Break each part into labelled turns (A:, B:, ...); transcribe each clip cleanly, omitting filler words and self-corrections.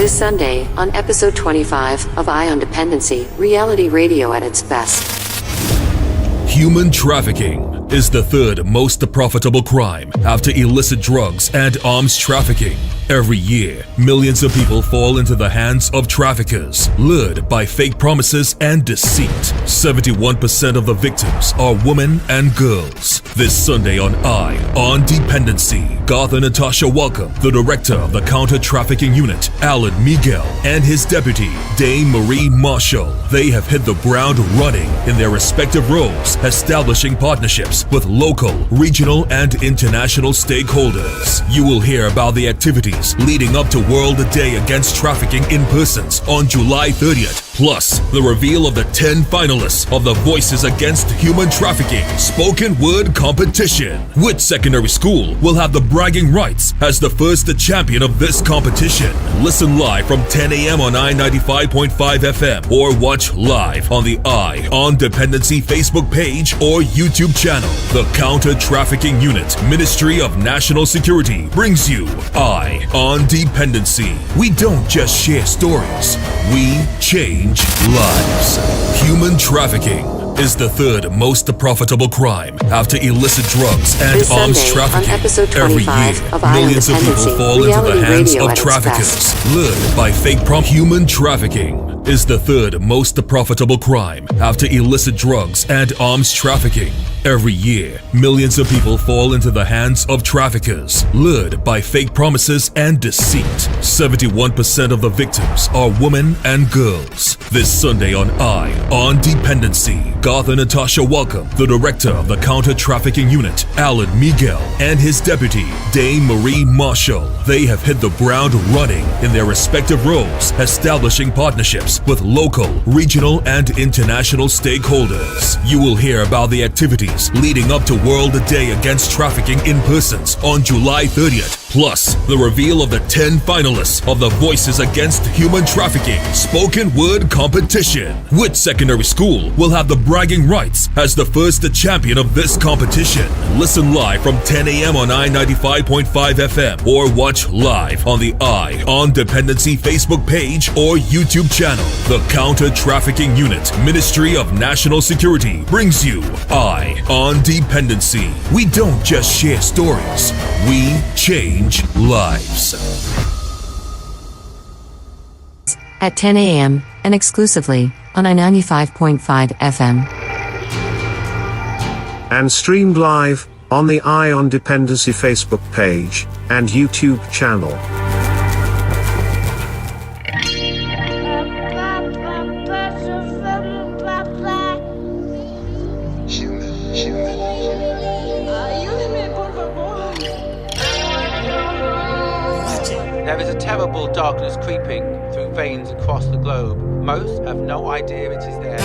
A: This Sunday, on episode 25 of Eye on Dependency, reality radio at its best.
B: Human trafficking is the third most profitable crime after illicit drugs and arms trafficking. Every year, millions of people fall into the hands of traffickers, lured by fake promises and deceit. 71% of the victims are women and girls. This Sunday on Eye on Dependency, Garth and Natasha welcome the director of the Counter Trafficking Unit, Allan Meiguel, and his deputy, Dane-Marie Marshall. They have hit the ground running in their respective roles, establishing partnerships with local, regional, and international stakeholders. You will hear about the activities leading up to World Day Against Trafficking in Persons on July 30th, plus the reveal of the 10 finalists of the Voices Against Human Trafficking Spoken Word Competition. Which secondary school will have the bragging rights as the first champion of this competition? Listen live from 10 a.m. on I-95.5 FM or watch live on the Eye on Dependency Facebook page or YouTube channel. The Counter Trafficking Unit, Ministry of National Security, brings you Eye on Dependency. We don't just share stories, we change lives. Human trafficking is the third most profitable crime after illicit drugs and
A: this
B: arms
A: Sunday,
B: trafficking.
A: On episode
B: Every
A: 25
B: year,
A: of
B: millions of people fall into the hands of traffickers, lured by fake Human trafficking is the third most profitable crime after illicit drugs and arms trafficking. Every year, millions of people fall into the hands of traffickers, lured by fake promises and deceit. 71% of the victims are women and girls. This Sunday on Eye on Dependency, Garth and Natasha welcome the director of the Counter Trafficking Unit, Allan Meiguel, and his deputy, Dane-Marie Marshall. They have hit the ground running in their respective roles, establishing partnerships with local, regional, and international stakeholders. You will hear about the activities leading up to World Day Against Trafficking in Persons on July 30th, plus the reveal of the 10 finalists of the Voices Against Human Trafficking Spoken Word Competition. Which secondary school will have the bragging rights as the first champion of this competition? Listen live from 10 a.m. on I-95.5 FM or watch live on the Eye on Dependency Facebook page or YouTube channel. The Counter Trafficking Unit, Ministry of National Security, brings you Eye on Dependency. We don't just share stories, we change lives.
A: At 10 a.m. and exclusively on I-95.5 FM.
C: And streamed live on the Eye on Dependency Facebook page and YouTube channel.
D: There is a terrible darkness creeping through veins across the globe. Most have no idea it is there.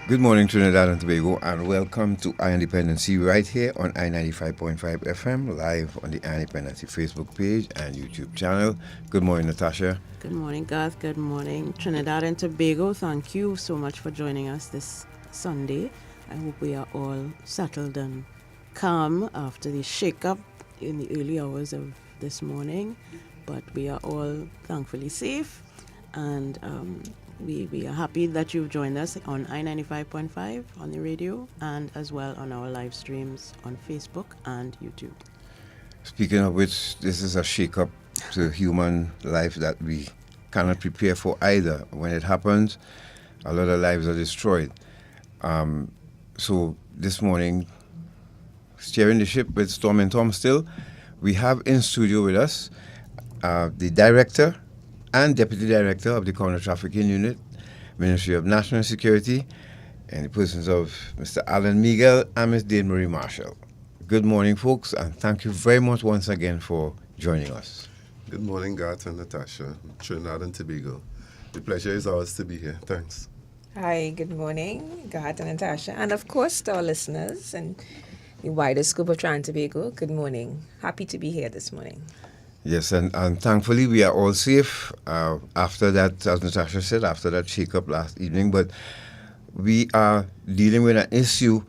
E: Good morning, Trinidad and Tobago, and welcome to Eye on Dependency right here on I-95.5 FM, live on the Eye on Dependency Facebook page and YouTube channel. Good morning, Natasha.
F: Good morning, Garth. Good morning, Trinidad and Tobago. Thank you so much for joining us this Sunday. I hope we are all settled and calm after the shake-up in the early hours of this morning. But we are all thankfully safe, and we are happy that you've joined us on I-95.5 on the radio and as well on our live streams on Facebook and YouTube.
E: Speaking of which, this is a shake-up to human life that we cannot prepare for either. When it happens, a lot of lives are destroyed. So this morning, steering the ship with Storm and Tom still, we have in studio with us the director and deputy director of the Counter Trafficking Unit, Ministry of National Security, in the persons of Mr. Allan Meiguel and Ms. Dane-Marie Marshall. Good morning, folks, and thank you very much once again for joining us.
G: Good morning, Garth and Natasha, Trinidad and Tobago. The pleasure is ours to be here. Thanks.
H: Hi, good morning, Garth and Natasha, and of course to our listeners and the wider scope of Trinidad and Tobago. Good morning. Happy to be here this morning.
E: Yes, and thankfully we are all safe after that, as Natasha said, after that shake-up last evening. But we are dealing with an issue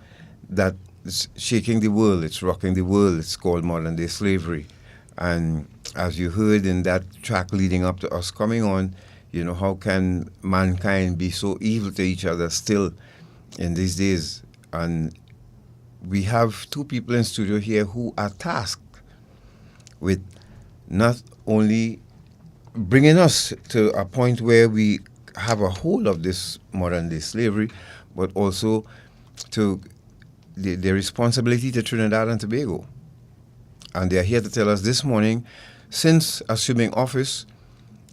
E: that is shaking the world. It's rocking the world. It's called modern-day slavery. And as you heard in that track leading up to us coming on, you know, how can mankind be so evil to each other still in these days? And we have two people in studio here who are tasked with not only bringing us to a point where we have a hold of this modern-day slavery, but also to the responsibility to Trinidad and Tobago. And they are here to tell us this morning, since assuming office,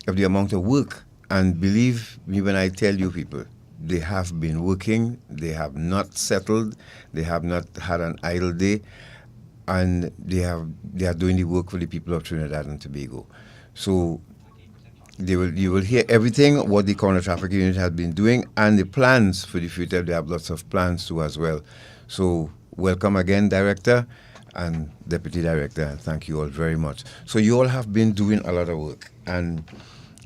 E: of the amount of work. And believe me when I tell you, people, they have been working, they have not settled, they have not had an idle day, and they are doing the work for the people of Trinidad and Tobago. So you will hear everything what the Counter Trafficking Unit has been doing and the plans for the future. They have lots of plans too as well. So welcome again, Director and Deputy Director, and thank you all very much. So you all have been doing a lot of work, and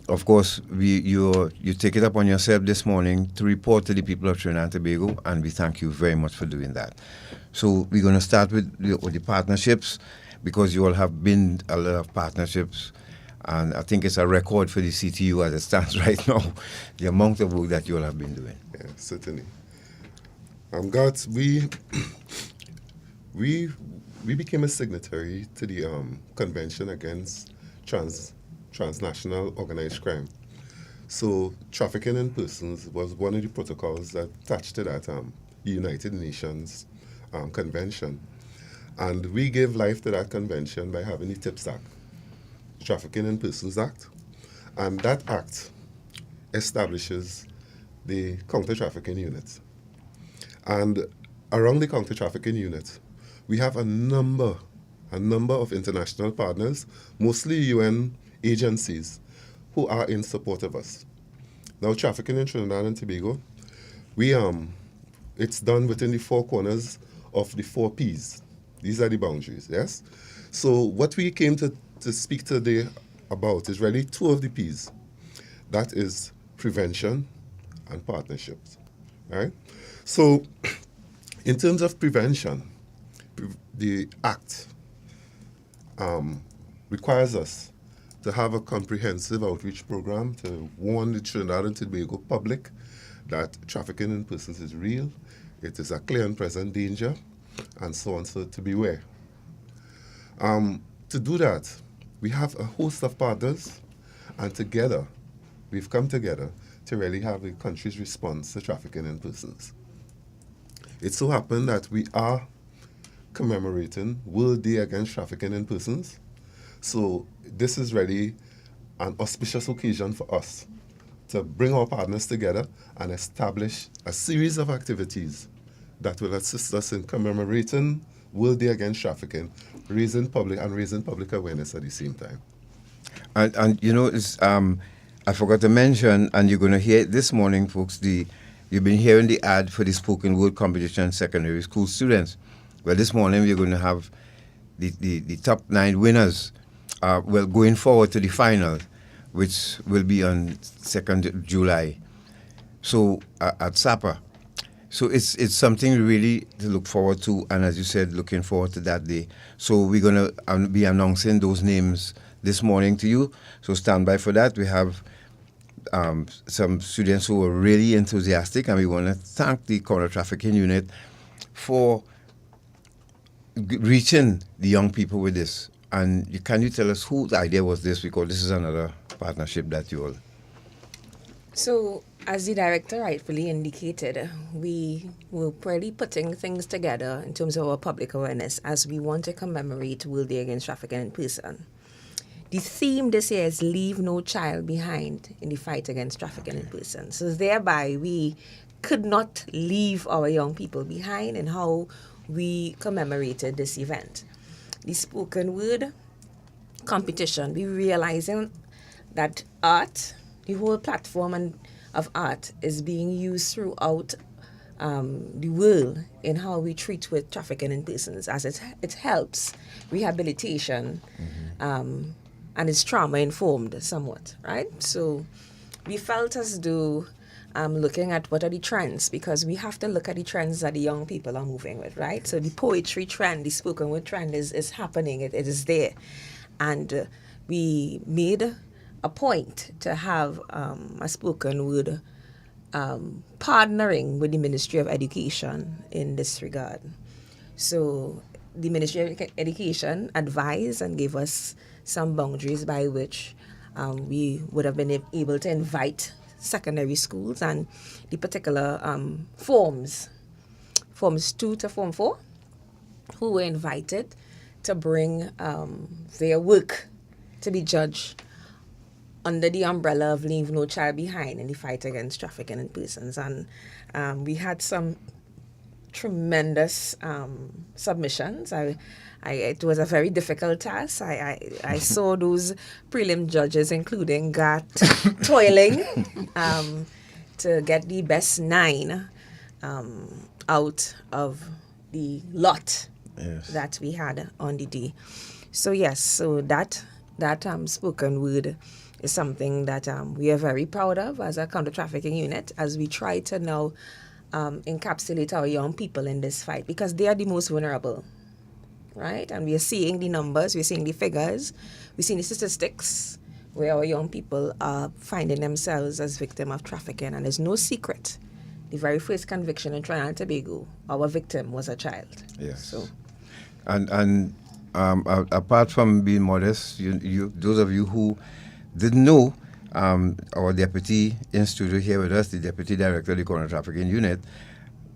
E: of course you take it upon yourself this morning to report to the people of Trinidad and Tobago, and we thank you very much for doing that. So we're going to start with the partnerships, because you all have been a lot of partnerships, and I think it's a record for the CTU as it stands right now, the amount of work that you all have been doing.
G: Yeah, certainly. God, we became a signatory to the Convention Against Transnational Organized Crime. So trafficking in persons was one of the protocols that attached to that United Nations Convention. And we gave life to that convention by having the TIPS Act, Trafficking in Persons Act. And that act establishes the Counter Trafficking Unit. And around the Counter Trafficking Unit, we have a number of international partners, mostly UN agencies, who are in support of us. Now, trafficking in Trinidad and Tobago, it's done within the four corners of the 4 Ps. These are the boundaries, yes? So what we came to speak today about is really 2 of the Ps. That is prevention and partnerships, right? So in terms of prevention, the Act requires us to have a comprehensive outreach program to warn the Trinidad and Tobago public that trafficking in persons is real, it is a clear and present danger, and so on, so to beware. To do that, we have a host of partners, and together, we've come together to really have the country's response to trafficking in persons. It so happened that we are commemorating World Day Against Trafficking in Persons. So this is really an auspicious occasion for us to bring our partners together and establish a series of activities that will assist us in commemorating World Day Against Trafficking, raising public awareness at the same time.
E: And you know, I forgot to mention, and you're going to hear it this morning, folks, you've been hearing the ad for the spoken word competition secondary school students. Well, this morning we're going to have the top 9 winners, going forward to the final, which will be on 2nd July. So at SAPA. So it's something really to look forward to, and as you said, looking forward to that day. So we're going to be announcing those names this morning to you. So stand by for that. We have some students who are really enthusiastic, and we want to thank the Counter Trafficking Unit for reaching the young people with this. And can you tell us whose idea was this? Because this is another partnership that you all...
H: So, as the director rightfully indicated, we were probably putting things together in terms of our public awareness as we want to commemorate World Day Against Trafficking in Person. The theme this year is Leave No Child Behind in the fight against trafficking in person. So thereby, we could not leave our young people behind in how we commemorated this event. The spoken word competition, we realizing that art, the whole platform of art is being used throughout the world in how we treat with trafficking in persons, as it helps rehabilitation, and it's trauma informed somewhat, right? So we felt as though looking at what are the trends, because we have to look at the trends that the young people are moving with, right? So the poetry trend, the spoken word trend is happening, it is there. And we made a point to have a spoken word partnering with the Ministry of Education in this regard. So the Ministry of Education advised and gave us some boundaries by which we would have been able to invite secondary schools and the particular forms 2 to form 4, who were invited to bring their work to be judged under the umbrella of Leave No Child Behind in the fight against trafficking in persons. And we had some tremendous submissions. It was a very difficult task. I saw those prelim judges, including GAT, toiling to get the best 9 out of the lot that we had on the day. So yes, so that spoken word is something that we are very proud of as a Counter Trafficking Unit, as we try to now encapsulate our young people in this fight, because they are the most vulnerable, right? And we are seeing the numbers, we're seeing the figures, we're seeing the statistics where our young people are finding themselves as victims of trafficking. And there's no secret, the very first conviction in Trinidad and Tobago, our victim was a child.
E: Yes.
H: So,
E: and apart from being modest, you those of you who didn't know, our deputy in studio here with us, the deputy director of the Counter Trafficking Unit,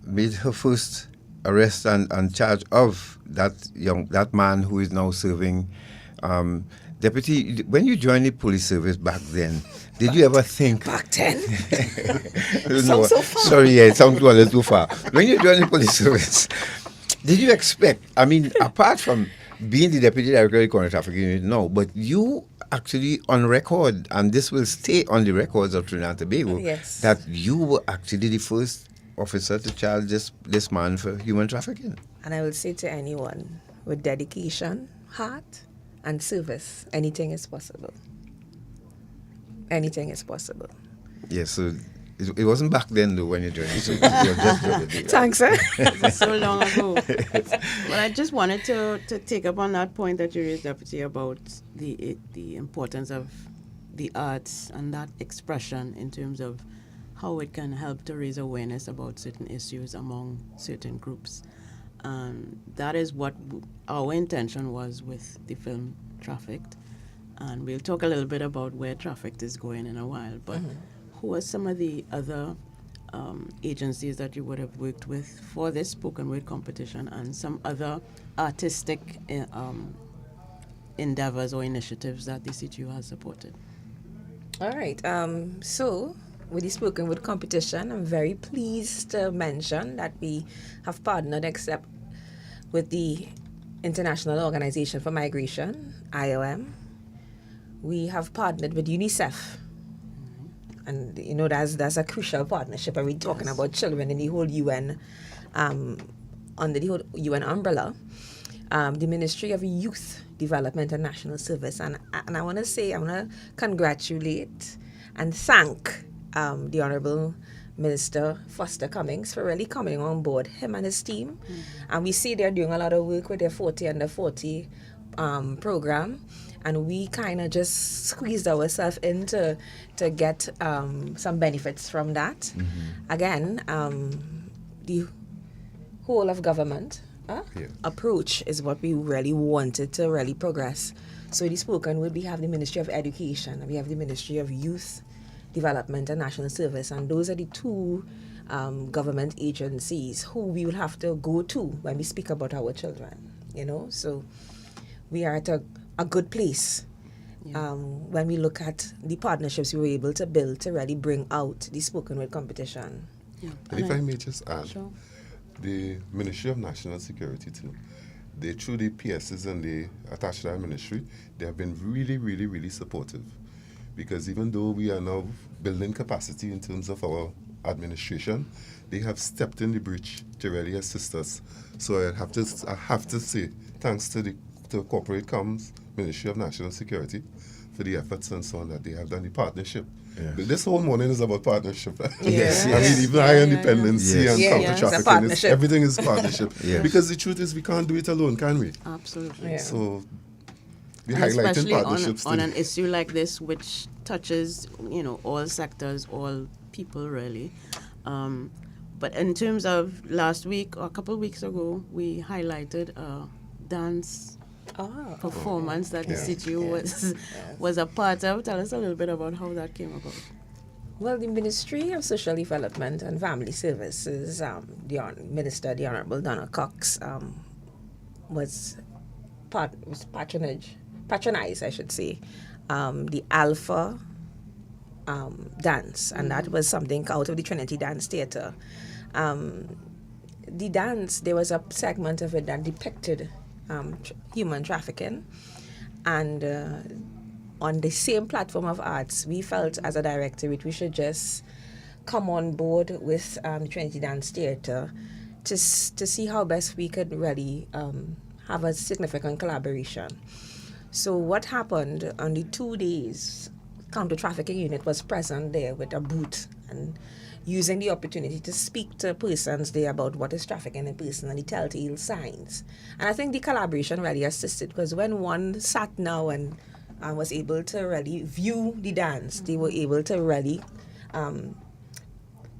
E: made her first arrest and charge of that man who is now serving. Deputy, when you joined the police service back then, did you ever think?
H: Back then?
E: No,
H: so far.
E: Sorry, yeah, it sounds a little too far. When you joined the police service, did you expect, I mean, apart from being the deputy director of the Counter Trafficking Unit, no, but you actually on record, and this will stay on the records of Trinidad and Tobago,
H: yes,
E: that you were actually the first officer to charge this man for human trafficking.
H: And I will say to anyone with dedication, heart, and service, anything is possible. Anything is possible.
E: Yes, so it wasn't back then though when you joined. So
H: Thanks, sir.
F: So long ago. But I just wanted to take up on that point that you raised, Deputy, about the importance of the arts and that expression in terms of how it can help to raise awareness about certain issues among certain groups. That is what our intention was with the film Trafficked. And we'll talk a little bit about where Trafficked is going in a while. But who are some of the other agencies that you would have worked with for this spoken word competition and some other artistic endeavors or initiatives that the CTU has supported?
H: All right. So with the spoken word competition, I'm very pleased to mention that we have partnered with the International Organization for Migration, IOM. We have partnered with UNICEF. And, you know, that's a crucial partnership. And we're talking about children in the whole UN, under the whole UN umbrella. The Ministry of Youth Development and National Service. And I want to congratulate and thank the Honorable Minister Foster Cummings for really coming on board, him and his team. And we see they're doing a lot of work with their 40 under 40 program. And we kind of just squeezed ourselves in to get some benefits from that. Again, the whole of government approach is what we really wanted to really progress. So the spoken word, we have the Ministry of Education, and we have the Ministry of Youth Development and National Service, and those are the two government agencies who we will have to go to when we speak about our children, you know. So we are at a good place when we look at the partnerships we were able to build to really bring out the spoken word competition.
G: And if I may just add, the Ministry of National Security too, they through the PSs and they attached to our ministry, they have been really, really, really supportive. Because even though we are now building capacity in terms of our administration, they have stepped in the breach to really assist us. So I have to say thanks to the to corporate comms, Ministry of National Security, for the efforts and so on that they have done, the partnership.
E: Yes.
G: But this whole morning is about partnership.
E: Yes,
G: I
E: yes.
G: mean, even higher dependency
E: Yes.
G: and
E: Yeah,
G: counter
H: it's a
G: trafficking,
H: partnership.
G: everything is partnership.
E: Yes.
G: Because the truth is, we can't do it alone, can we?
F: Absolutely.
H: Yeah.
G: So we're
F: And
G: highlighting
F: especially
G: partnerships
F: on an
G: today.
F: issue like this, which touches, all sectors, all people, really. But in terms of last week or a couple of weeks ago, we highlighted a dance performance that the CTU was a part of. Tell us a little bit about how that came about.
H: Well, the Ministry of Social Development and Family Services, Minister, the Honorable Donna Cox, patronized, I should say, the Alpha dance, and that was something out of the Trinity Dance Theatre. The dance, there was a segment of it that depicted human trafficking, and on the same platform of arts, we felt as a directorate we should just come on board with Trinity Dance Theatre to see how best we could really have a significant collaboration. So what happened on the 2 days, Counter Trafficking Unit was present there with a booth and using the opportunity to speak to persons there about what is trafficking in person and the telltale signs. And I think the collaboration really assisted, because when one sat now and was able to really view the dance, they were able to really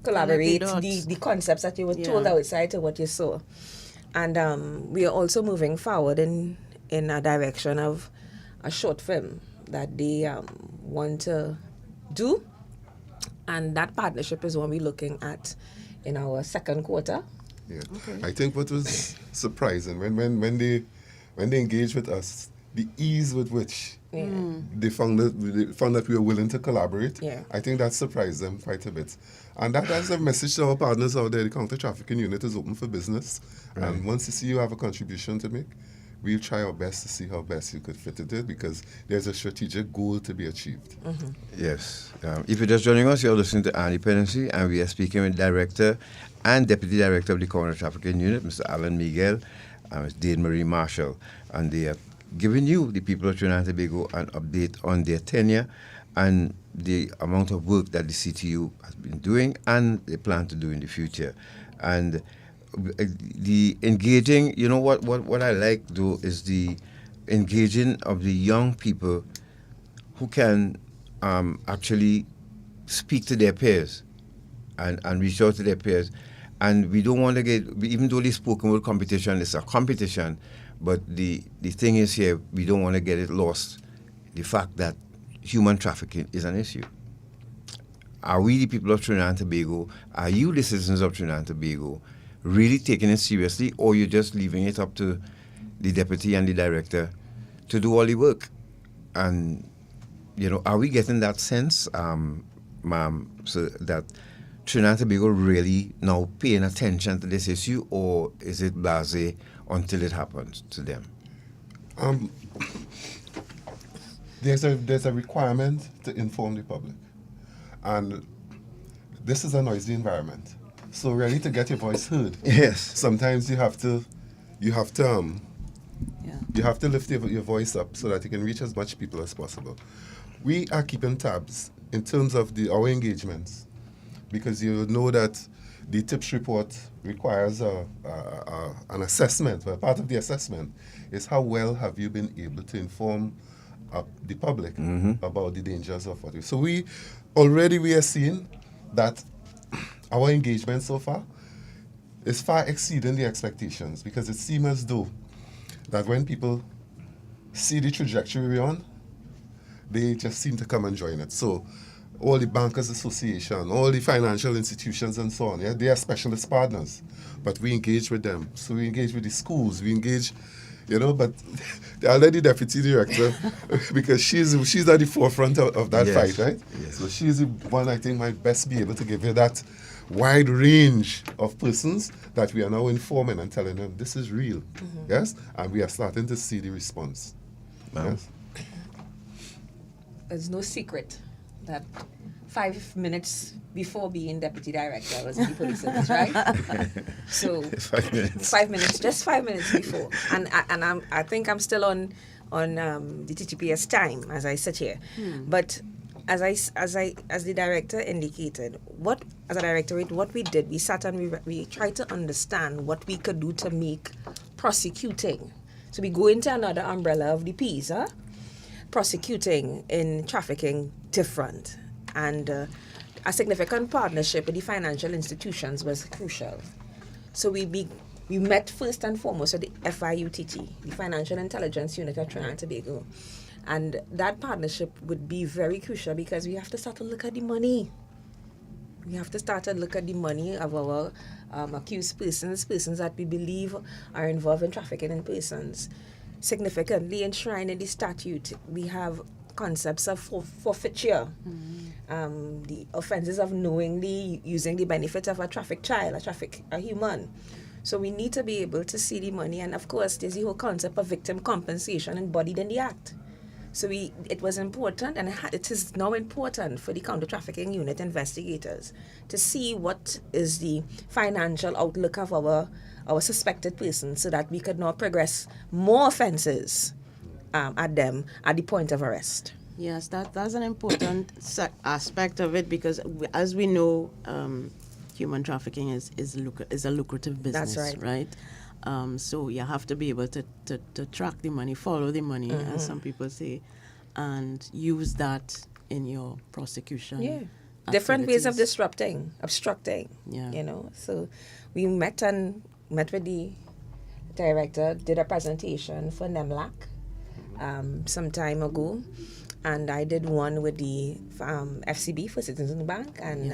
H: collaborate the concepts that you were told outside to what you saw. And we are also moving forward in a direction of a short film that they want to do. And that partnership is what we're looking at in our second quarter.
G: Yeah. Okay. I think what was surprising when they engaged with us, the ease with which they found that we were willing to collaborate.
H: Yeah.
G: I think that surprised them quite a bit. And that's a message to our partners out there. The Counter Trafficking Unit is open for business. Right. And once you see you have a contribution to make, we'll try our best to see how best you could fit it in, because there's a strategic goal to be achieved.
E: Mm-hmm. Yes. If you're just joining us, you're listening to Our Dependency, and we are speaking with Director and Deputy Director of the Counter Trafficking Unit, Mr. Allan Meiguel, and Ms. Dane-Marie Marshall. And they are giving you, the people of Trinidad and Tobago, an update on their tenure and the amount of work that the CTU has been doing and they plan to do in the future. And the engaging, what I like though is the engaging of the young people who can actually speak to their peers and reach out to their peers. And we don't want to get, even though the spoken word competition is a competition, but the thing is here, we don't want to get it lost, the fact that human trafficking is an issue. Are we the people of Trinidad and Tobago, are you the citizens of Trinidad and Tobago, really taking it seriously, or you're just leaving it up to the deputy and the director to do all the work? And, are we getting that sense, ma'am, so that Trinidad and Tobago really now paying attention to this issue, or is it blasé until it happens to them?
G: There's a requirement to inform the public. And this is a noisy environment. So really to get your voice heard,
E: yes,
G: sometimes you have to lift your voice up so that you can reach as much people as possible. We are keeping tabs in terms of our engagements, because you know that the TIPS report requires an assessment. Well, part of the assessment is how well have you been able to inform the public about the dangers of what you. So we are seeing that our engagement so far is far exceeding the expectations, because it seems as though that when people see the trajectory we're on, they just seem to come and join it. So all the Bankers Association, all the financial institutions and so on, they are specialist partners, but we engage with them. So we engage with the schools, we engage, but the already deputy director, because she's at the forefront of that fight, right? Yes. So she's the one I think might best be able to give you that wide range of persons that we are now informing and telling them this is real, yes? And we are starting to see the response. Yes?
H: There's no secret that 5 minutes before being deputy director, I was in the police service, right? So
E: 5 minutes.
H: 5 minutes, just 5 minutes before, and I think I'm still on the TTPS time as I sit here, but as the director indicated, as a directorate, what we did, we sat and we tried to understand what we could do to make prosecuting. So we go into another umbrella of the piece, prosecuting in trafficking different, and a significant partnership with the financial institutions was crucial. So we met first and foremost at the FIUTT, the Financial Intelligence Unit of Trinidad and Tobago. And that partnership would be very crucial because we have to start to look at the money. We have to start to look at the money of our accused persons that we believe are involved in trafficking in persons. Significantly enshrined in the statute, we have concepts of forfeiture, the offenses of knowingly using the benefit of a trafficked child, a human. So we need to be able to see the money, and of course there's the whole concept of victim compensation embodied in the act. So it was important, and it is now important for the Counter Trafficking Unit investigators to see what is the financial outlook of our suspected persons, so that we could now progress more offenses at them at the point of arrest.
F: Yes, that's an important aspect of it, because as we know, human trafficking is a lucrative business.
H: That's
F: right? So you have to be able to track the money, follow the money, as some people say, and use that in your prosecution.
H: Yeah, different ways of obstructing.
F: Yeah,
H: So we met with the director, did a presentation for NEMLAC some time ago, and I did one with the FCB for Citizens Bank, and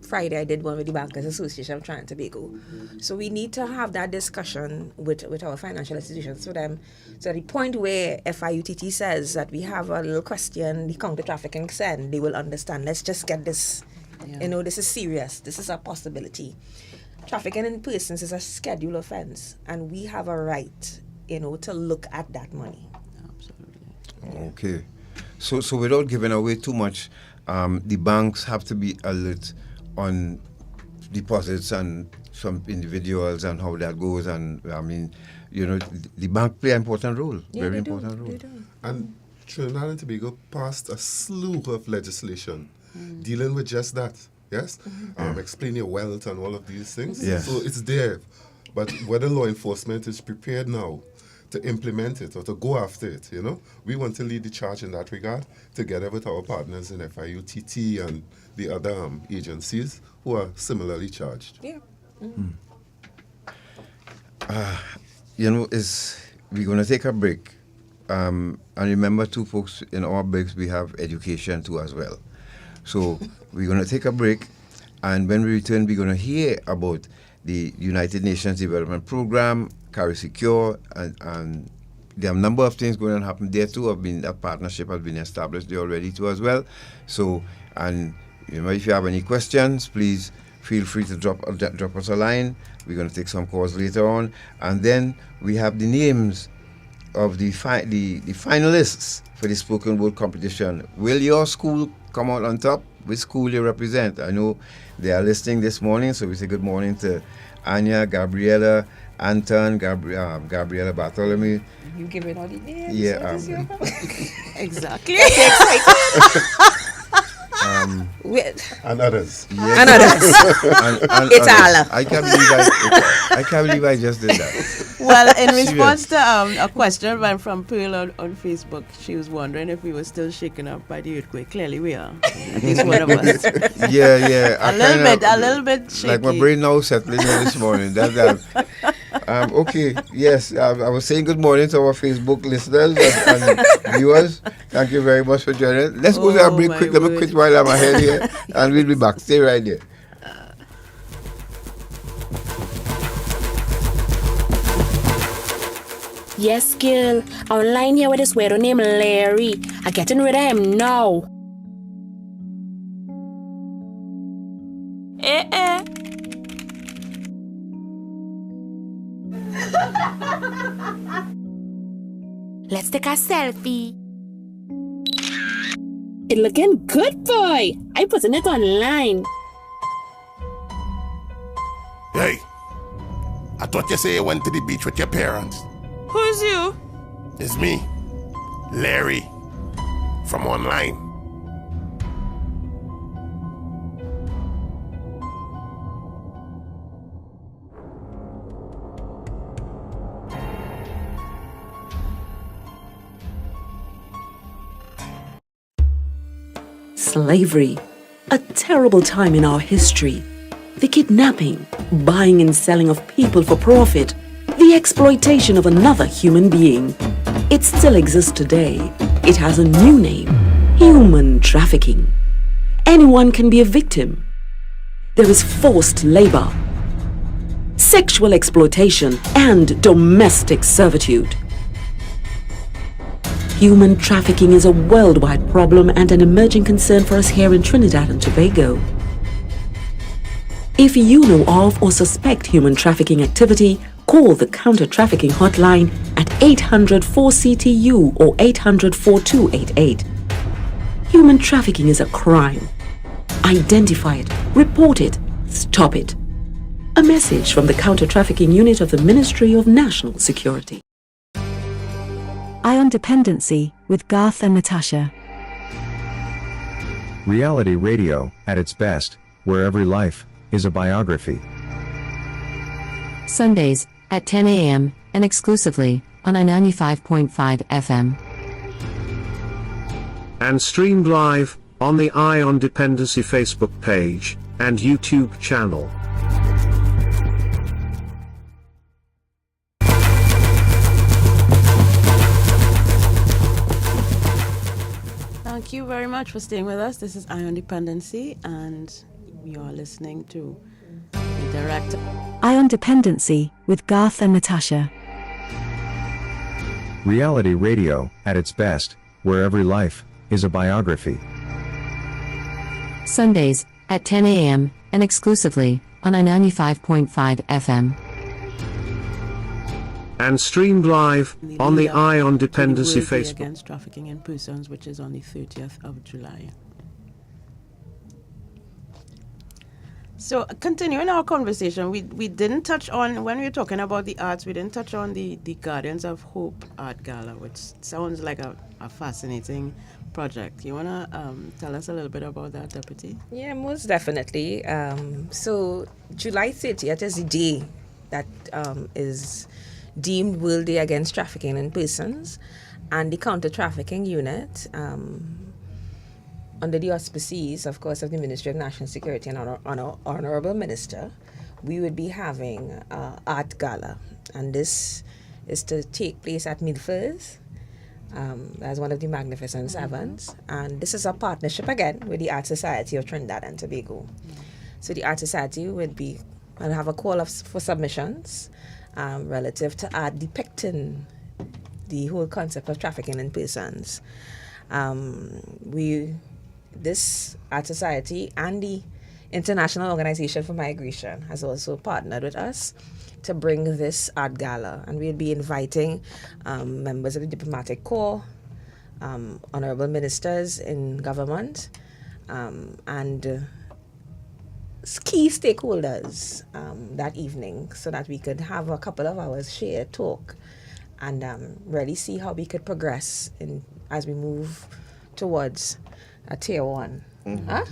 H: Friday I did one with the Bankers Association of Trinidad and Tobago. So we need to have that discussion with our financial institutions for them. So at the point where FIUTT says that we have a little question, the counter trafficking send, they will understand. Let's just get this. This is serious. This is a possibility. Trafficking in persons is a scheduled offense, and we have a right, to look at that money.
F: Absolutely.
E: Okay. So without giving away too much, the banks have to be alert on deposits and some individuals and how that goes. And the bank play an important role, very important role.
H: They do.
G: And Trinidad and Tobago passed a slew of legislation dealing with just that. Yes, explain your wealth and all of these things.
E: Yes.
G: So it's there, but whether law enforcement is prepared now to implement it or to go after it, we want to lead the charge in that regard, together with our partners in FIUTT and the other agencies who are similarly charged.
H: Yeah.
E: We're going to take a break, and remember, too, folks, in our breaks we have education too as well. So we're going to take a break, and when we return, we're going to hear about the United Nations Development Program, Carry Secure, and there are a number of things going to happen there too. That partnership has been established there already too as well. So, and if you have any questions, please feel free to drop us a line. We're going to take some calls later on, and then we have the names of the finalists for the spoken word competition. Will your school come out on top? Which school you represent? I know they are listening this morning, so we say good morning to Anya, Gabriela, Anton, Gabriela Bartholomew.
H: You give it all the names.
E: Yeah.
F: Exactly.
G: And others.
E: Yes.
H: And others.
E: and
H: It's
E: others.
H: Allan.
E: I can't believe I just did that.
F: Well, in response to a question from Pearl on Facebook, she was wondering if we were still shaken up by the earthquake. Clearly we are. At least one of us.
E: Yeah.
F: A little bit shaky.
E: Like my brain now settling in this morning. Okay, yes. I was saying good morning to our Facebook listeners and viewers. Thank you very much for joining. Let's go to a break quick. Let me quit while I'm ahead here, and we'll be back. Stay right there.
I: Yes, girl. Online here with this weirdo named Larry. I'm getting rid of him now. Let's take a selfie. It looking good, boy. I putting it online.
J: Hey, I thought you say you went to the beach with your parents.
F: Who's you?
J: It's me, Larry, from online.
K: Slavery, a terrible time in our history. The kidnapping, buying and selling of people for profit, the exploitation of another human being. It still exists today. It has a new name: human trafficking. Anyone can be a victim. There is forced labor, sexual exploitation, and domestic servitude. Human trafficking is a worldwide problem and an emerging concern for us here in Trinidad and Tobago. If you know of or suspect human trafficking activity, call the Counter Trafficking Hotline at 800-4CTU or 800-4288. Human trafficking is a crime. Identify it, report it, stop it. A message from the Counter Trafficking Unit of the Ministry of National Security.
L: Ion Dependency with Garth and Natasha.
M: Reality radio at its best, where every life is a biography.
A: Sundays at 10 a.m. and exclusively on 95.5 FM.
C: And streamed live on the Ion Dependency Facebook page and YouTube channel.
F: Thank you very much for staying with us. This is Ion Dependency, and you are listening to the Director.
L: Ion Dependency with Garth and Natasha.
M: Reality radio at its best, where every life is a biography.
A: Sundays at 10 a.m. and exclusively on 95.5 FM.
C: And streamed live on the Ion Dependency Facebook.
F: Against Trafficking in Persons, which is on the 30th of July. So, continuing our conversation, we didn't touch on, when we were talking about the arts, we didn't touch on the Guardians of Hope Art Gala, which sounds like a fascinating project. You want to tell us a little bit about that, Deputy?
H: Yeah, most definitely. So, July 30th is the day that is deemed World Day Against Trafficking in Persons, and the Counter Trafficking Unit, under the auspices, of course, of the Ministry of National Security and our Honorable Minister, we would be having an art gala, and this is to take place at Milford, as one of the Magnificent Sevens, and this is a partnership again with the Art Society of Trinidad and Tobago. So the Art Society would have a call for submissions relative to art depicting the whole concept of trafficking in persons. This Art Society and the International Organization for Migration has also partnered with us to bring this art gala, and we'll be inviting members of the diplomatic corps, honorable ministers in government, and key stakeholders that evening, so that we could have a couple of hours share, talk, and really see how we could progress as we move towards a tier 1. Mm-hmm. Huh?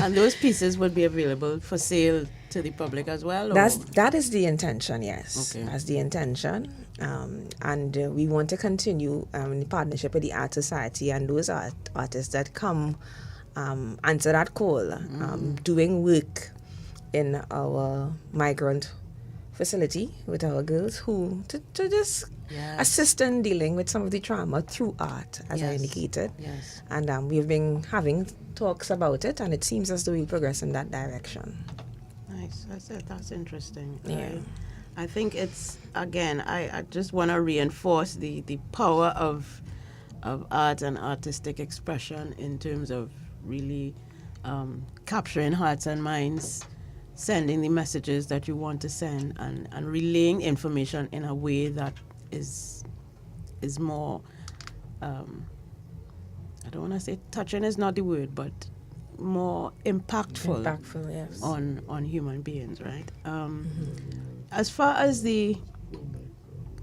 F: And those pieces would be available for sale to the public as well?
H: That is the intention, yes.
F: Okay.
H: That's the intention. And we want to continue in partnership with the Art Society and those artists that come answer that call, doing work in our migrant facility with our girls who to just assist in dealing with some of the trauma through art, as I indicated.
F: Yes.
H: And we've been having talks about it, and it seems as though we progress in that direction.
F: Nice. That's interesting.
H: Yeah.
F: I think it's, again, I just want to reinforce the power of art and artistic expression in terms of really capturing hearts and minds, sending the messages that you want to send, and relaying information in a way that is more I don't want to say touching is not the word, but more impactful,
H: yes,
F: on human beings, right? As far as the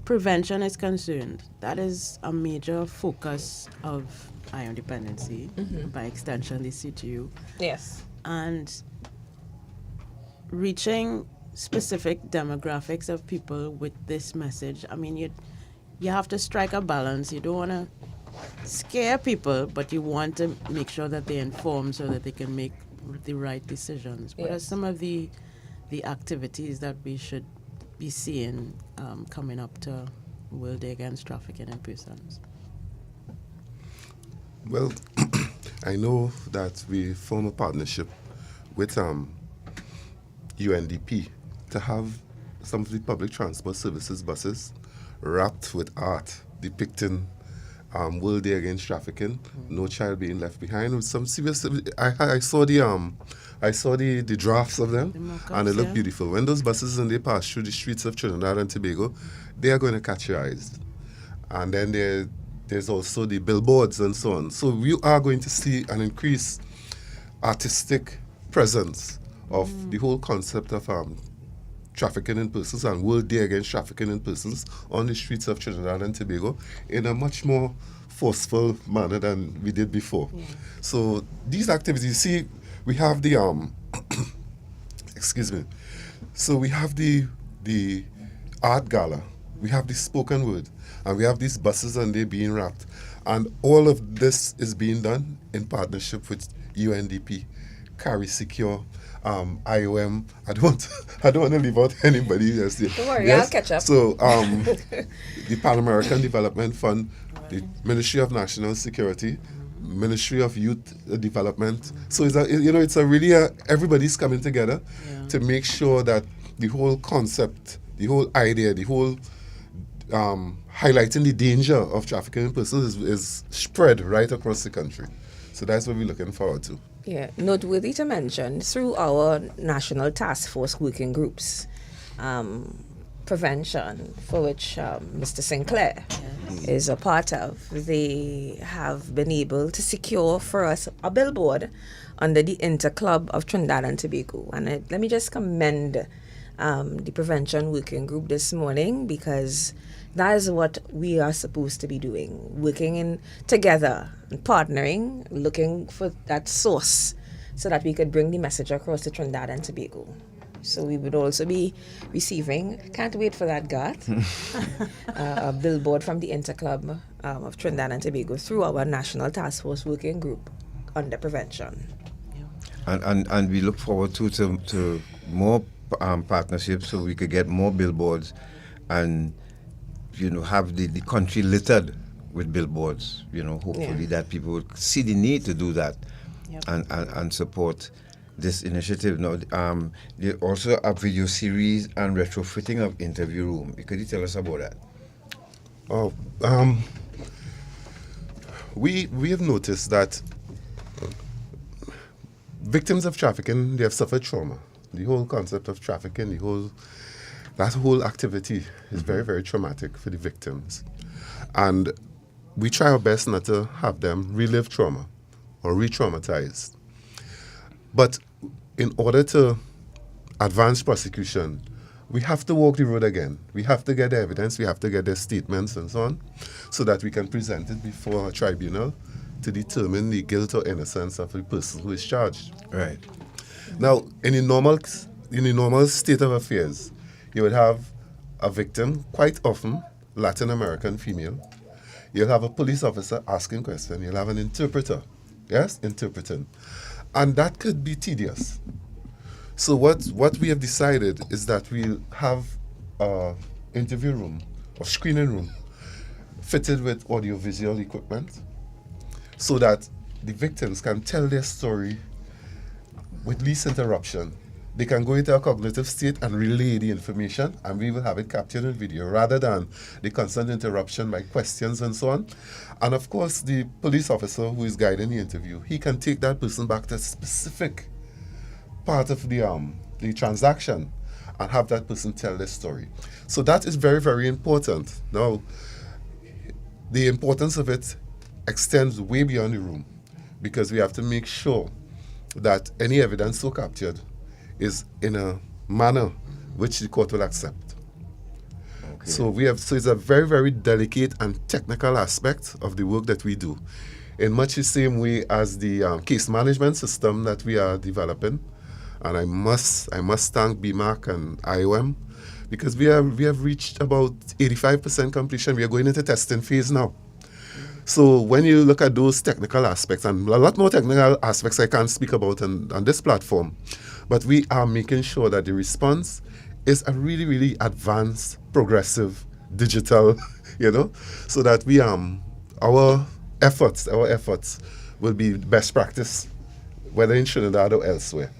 F: prevention is concerned, that is a major focus of ion dependency, by extension the CTU.
H: Yes. And
F: reaching specific demographics of people with this message, I mean, you have to strike a balance. You don't want to scare people, but you want to make sure that they're informed so that they can make the right decisions. What are some of the activities that we should be seeing coming up to World Day Against Trafficking in Persons?
G: Well, I know that we form a partnership with UNDP to have some of the public transport services buses wrapped with art depicting World Day Against Trafficking, no child being left behind. With some serious, I saw the drafts of them, and they look beautiful. When those buses and they pass through the streets of Trinidad and Tobago, they are going to catch your eyes. And then there's also the billboards and so on. So we are going to see an increased artistic presence of the whole concept of trafficking in persons and World Day Against Trafficking in Persons on the streets of Trinidad and Tobago in a much more forceful manner than we did before. So these activities, see, we have the excuse me. So we have the art gala, we have the spoken word, and we have these buses and they're being wrapped. And all of this is being done in partnership with UNDP, Carry Secure, IOM. I don't want to leave out anybody else.
H: Don't worry, I'll catch up.
G: So the Pan American Development Fund, the Ministry of National Security, Ministry of Youth Development. So it's a really everybody's coming together to make sure that the whole concept, the whole idea, the whole highlighting the danger of trafficking in persons is spread right across the country. So that's what we're looking forward to.
H: Yeah, noteworthy to mention, through our national task force working groups, prevention, for which Mr. Sinclair is a part of, they have been able to secure for us a billboard under the Interclub of Trinidad and Tobago. And let me just commend the prevention working group this morning, because that is what we are supposed to be doing, working in together and partnering, looking for that source so that we could bring the message across to Trinidad and Tobago. So we would also be receiving, can't wait for that, Garth, a billboard from the Interclub of Trinidad and Tobago through our National Task Force Working Group under prevention.
E: And we look forward to more partnerships so we could get more billboards and have the country littered with billboards, hopefully that people would see the need to do that and support this initiative. Now, there's also a video series and retrofitting of interview room. Could you tell us about that?
G: Oh, we have noticed that victims of trafficking, they have suffered trauma. The whole concept of trafficking, that whole activity is very, very traumatic for the victims. And we try our best not to have them relive trauma or re-traumatize. But in order to advance prosecution, we have to walk the road again. We have to get the evidence, we have to get their statements and so on, so that we can present it before a tribunal to determine the guilt or innocence of the person who is charged.
E: Right.
G: Now, in the normal state of affairs, you would have a victim, quite often Latin American female. You'll have a police officer asking questions. You'll have an interpreter, interpreting. And that could be tedious. So what we have decided is that we'll have an interview room or screening room fitted with audiovisual equipment so that the victims can tell their story with least interruption. They can go into a cognitive state and relay the information, and we will have it captured in video rather than the constant interruption by questions and so on. And of course, the police officer who is guiding the interview, he can take that person back to a specific part of the transaction and have that person tell their story. So that is very, very important. Now, the importance of it extends way beyond the room, because we have to make sure that any evidence so captured is in a manner which the court will accept. Okay. So it's a very, very delicate and technical aspect of the work that we do, in much the same way as the case management system that we are developing. And I must thank BMAC and IOM, because we have reached about 85% completion. We are going into testing phase now. So when you look at those technical aspects, and a lot more technical aspects I can't speak about on this platform, but we are making sure that the response is a really, really advanced, progressive, digital, so that we our efforts will be best practice, whether in Trinidad or elsewhere.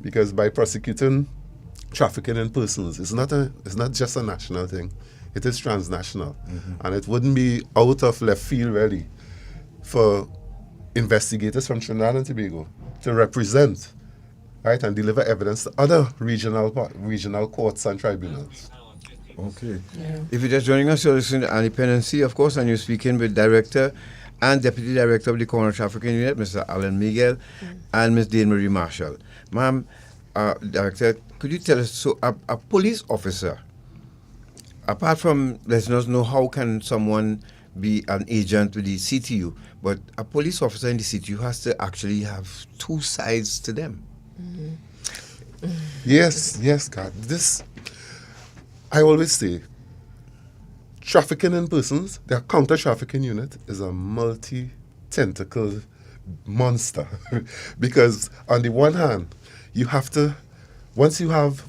G: Because by prosecuting trafficking in persons, it's not just a national thing. It is transnational. And it wouldn't be out of left field, really, for investigators from Trinidad and Tobago to represent, right, and deliver evidence to other regional courts and tribunals.
E: Okay. Yeah. If you're just joining us, you're listening to Independency, of course, and you're speaking with Director and Deputy Director of the Counter Trafficking Unit, Mr. Allan Meiguel, and Ms. Dane-Marie Marshall. Ma'am, Director, could you tell us, so a police officer, apart from letting us know how can someone be an agent with the CTU, but a police officer in the CTU has to actually have two sides to them.
G: Yes, God. This, I always say, trafficking in persons, the Counter Trafficking Unit is a multi-tentacled monster. Because on the one hand, you have to, once you have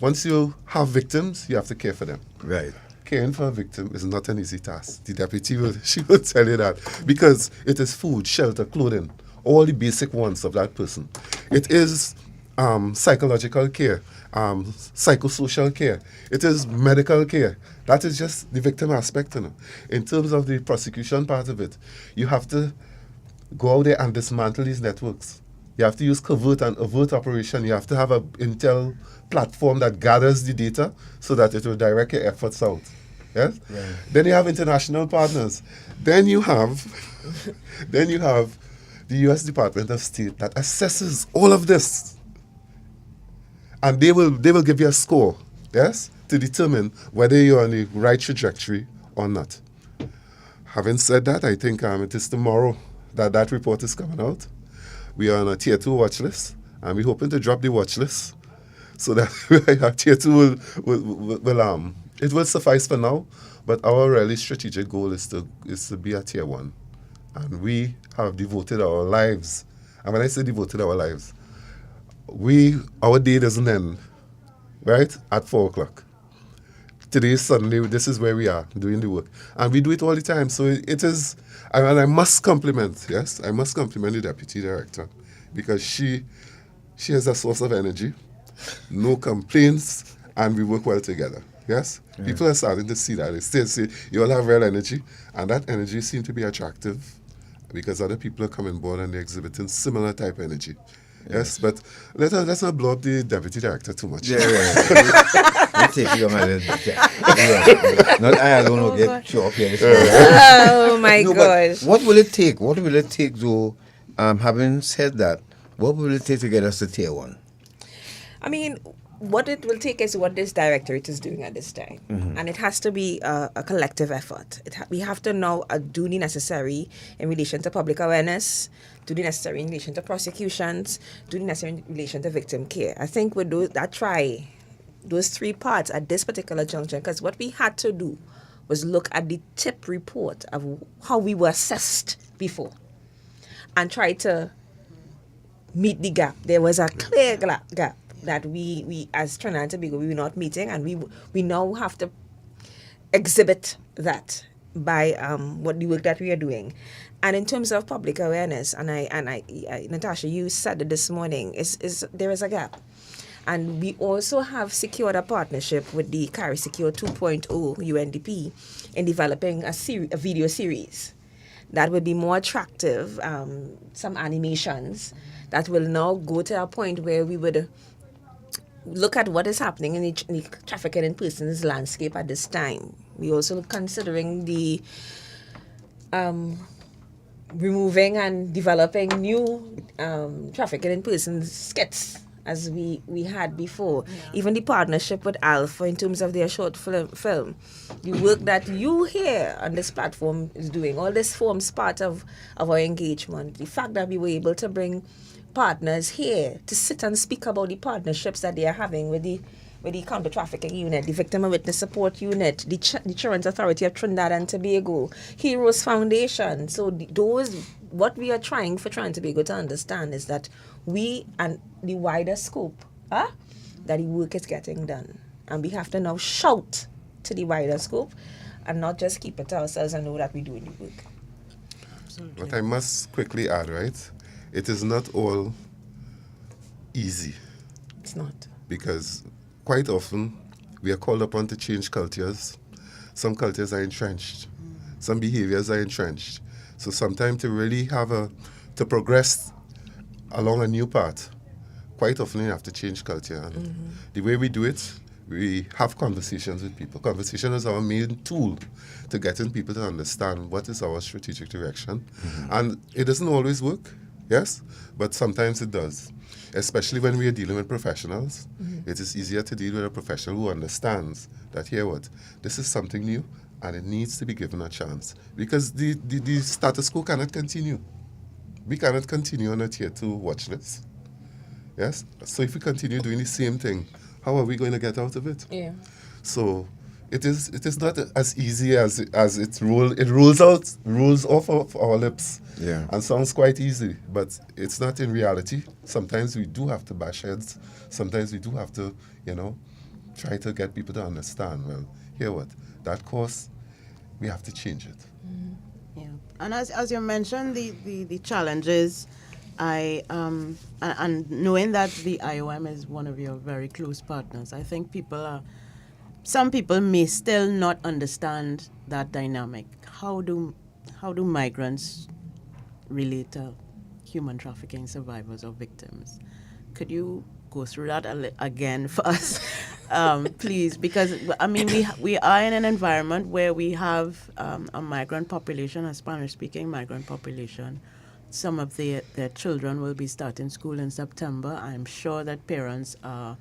G: victims, you have to care for them.
E: Right.
G: Caring for a victim is not an easy task. The deputy will tell you that, because it is food, shelter, clothing, all the basic wants of that person. It is psychological care, psychosocial care. It is medical care. That is just the victim aspect. In terms of the prosecution part of it, you have to go out there and dismantle these networks. You have to use covert and overt operation. You have to have an intel platform that gathers the data so that it will direct your efforts out. Yes? Right. Then you have international partners. Then you have the U.S. Department of State that assesses all of this, and they will give you a score, yes, to determine whether you're on the right trajectory or not. Having said that, I think it is tomorrow that report is coming out. We are on a Tier 2 watch list, and we're hoping to drop the watch list so that our Tier 2 will it will suffice for now, but our really strategic goal is to be a Tier 1. And we have devoted our lives, and when I say devoted our lives, our day doesn't end, right, at 4 o'clock. Today is Sunday, this is where we are doing the work. And we do it all the time, so it is, and I must compliment the Deputy Director, because she is a source of energy, no complaints, and we work well together. Yes? Yeah. People are starting to see that. They still say, you all have real energy, and that energy seems to be attractive because other people are coming board and they're exhibiting similar type energy. Yes, but let's not blow up the Deputy Director too much.
E: Yeah. Not I don't know get show up here.
H: Oh my gosh.
E: What will it take? What will it take though, having said that, what will it take to get us to Tier 1?
H: I mean, what it will take is what this Directorate is doing at this time. And it has to be a collective effort. We have to now do the necessary in relation to public awareness, do the necessary in relation to prosecutions, do the necessary in relation to victim care. I think with those 3 parts at this particular juncture, because what we had to do was look at the TIP report of how we were assessed before and try to meet the gap. There was a clear gap that we as Trinidad and Tobago, we were not meeting, and we now have to exhibit that by what the work that we are doing. And in terms of public awareness, and I Natasha, you said it this morning, there is a gap. And we also have secured a partnership with the Carry Secure 2.0 UNDP in developing a video series that would be more attractive, some animations that will now go to a point where we would look at what is happening in the trafficking in persons landscape at this time. We also considering the removing and developing new trafficking in persons skits as we had before. Even the partnership with Alpha in terms of their short film. The work that you here on this platform is doing, all this forms part of our engagement. The fact that we were able to bring partners here to sit and speak about the partnerships that they are having with the Counter Trafficking Unit, the Victim and Witness Support Unit, the Children's Authority of Trinidad and Tobago, Heroes Foundation. So what we are trying for Trinidad and Tobago to understand is that we and the wider scope, that the work is getting done. And we have to now shout to the wider scope and not just keep it to ourselves and know that we're doing the work.
G: Absolutely. But I must quickly add, right? It is not all easy.
H: It's not.
G: Because quite often we are called upon to change cultures. Some cultures are entrenched. Some behaviors are entrenched. So sometimes to really to progress along a new path, quite often you have to change culture. And the way we do it, we have conversations with people. Conversation is our main tool to getting people to understand what is our strategic direction. And it doesn't always work, yes, but sometimes it does. Especially when we are dealing with professionals, it is easier to deal with a professional who understands that, this is something new and it needs to be given a chance. Because the status quo cannot continue. We cannot continue on a tier 2 watch list. Yes? So if we continue doing the same thing, how are we going to get out of it?
H: Yeah.
G: So it is not as easy as it rolls off of our lips.
E: Yeah.
G: And sounds quite easy, but it's not in reality. Sometimes we do have to bash heads. Sometimes we do have to, try to get people to understand, that course, we have to change it.
F: Yeah. And as you mentioned, the challenges, and knowing that the IOM is one of your very close partners, I think some people may still not understand that dynamic. How do migrants relate to human trafficking survivors or victims? Could you go through that again for us, please? Because we are in an environment where we have a migrant population, a Spanish-speaking migrant population. Some of their children will be starting school in September. I'm sure that parents are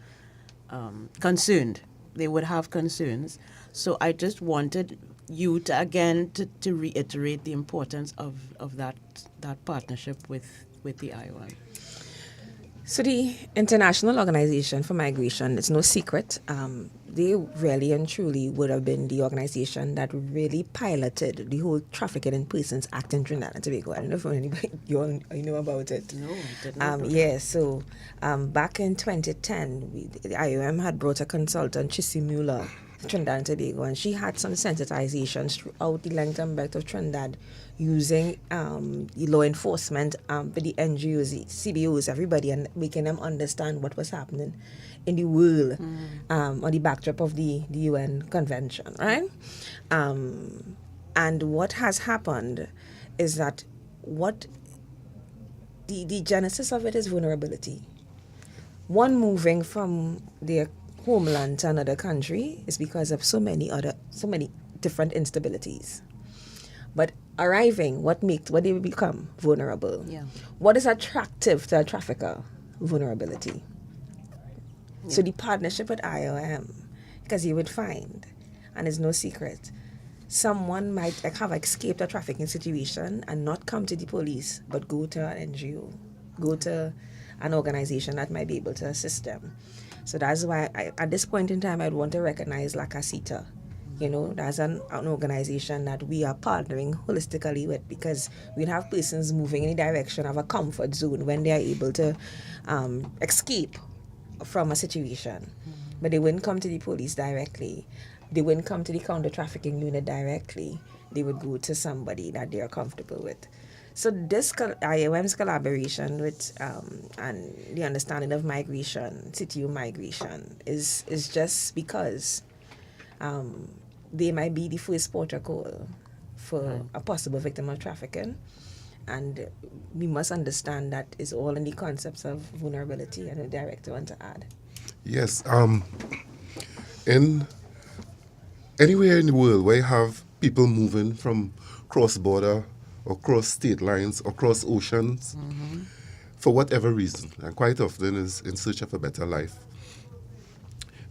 F: concerned. They would have concerns. So I just wanted you to reiterate the importance of that partnership with the IOM.
H: So the International Organization for Migration, it's no secret, they really and truly would have been the organization that really piloted the whole Trafficking in Persons Act in Trinidad and Tobago. I don't know if anybody you know about it.
F: No, I didn't.
H: So back in 2010, the IOM had brought a consultant, Chissy Mueller, to Trinidad and Tobago, and she had some sensitizations throughout the length and breadth of Trinidad using the law enforcement, with the NGOs, the CBOs, everybody, and making them understand what was happening in the world on the backdrop of the UN Convention, right? And what has happened is that what the genesis of it is vulnerability. One moving from their homeland to another country is because of so many different instabilities. But arriving, what they become vulnerable.
F: Yeah.
H: What is attractive to a trafficker? Vulnerability. Yeah. So the partnership with IOM, because you would find, and it's no secret, someone might have escaped a trafficking situation and not come to the police, but go to an NGO, go to an organization that might be able to assist them. So that's why at this point in time, I'd want to recognize La Casita. That's an organization that we are partnering holistically with, because we have persons moving in the direction of a comfort zone when they are able to escape from a situation. But they wouldn't come to the police directly. They wouldn't come to the Counter Trafficking Unit directly. They would go to somebody that they are comfortable with. So this IOM's collaboration with and the understanding of migration, CTU migration, is just because they might be the first port of call for a possible victim of trafficking. And we must understand that is all in the concepts of vulnerability, and the director want to add.
G: Yes. In anywhere in the world where you have people moving from cross-border or cross state lines, or cross oceans, for whatever reason, and quite often is in search of a better life,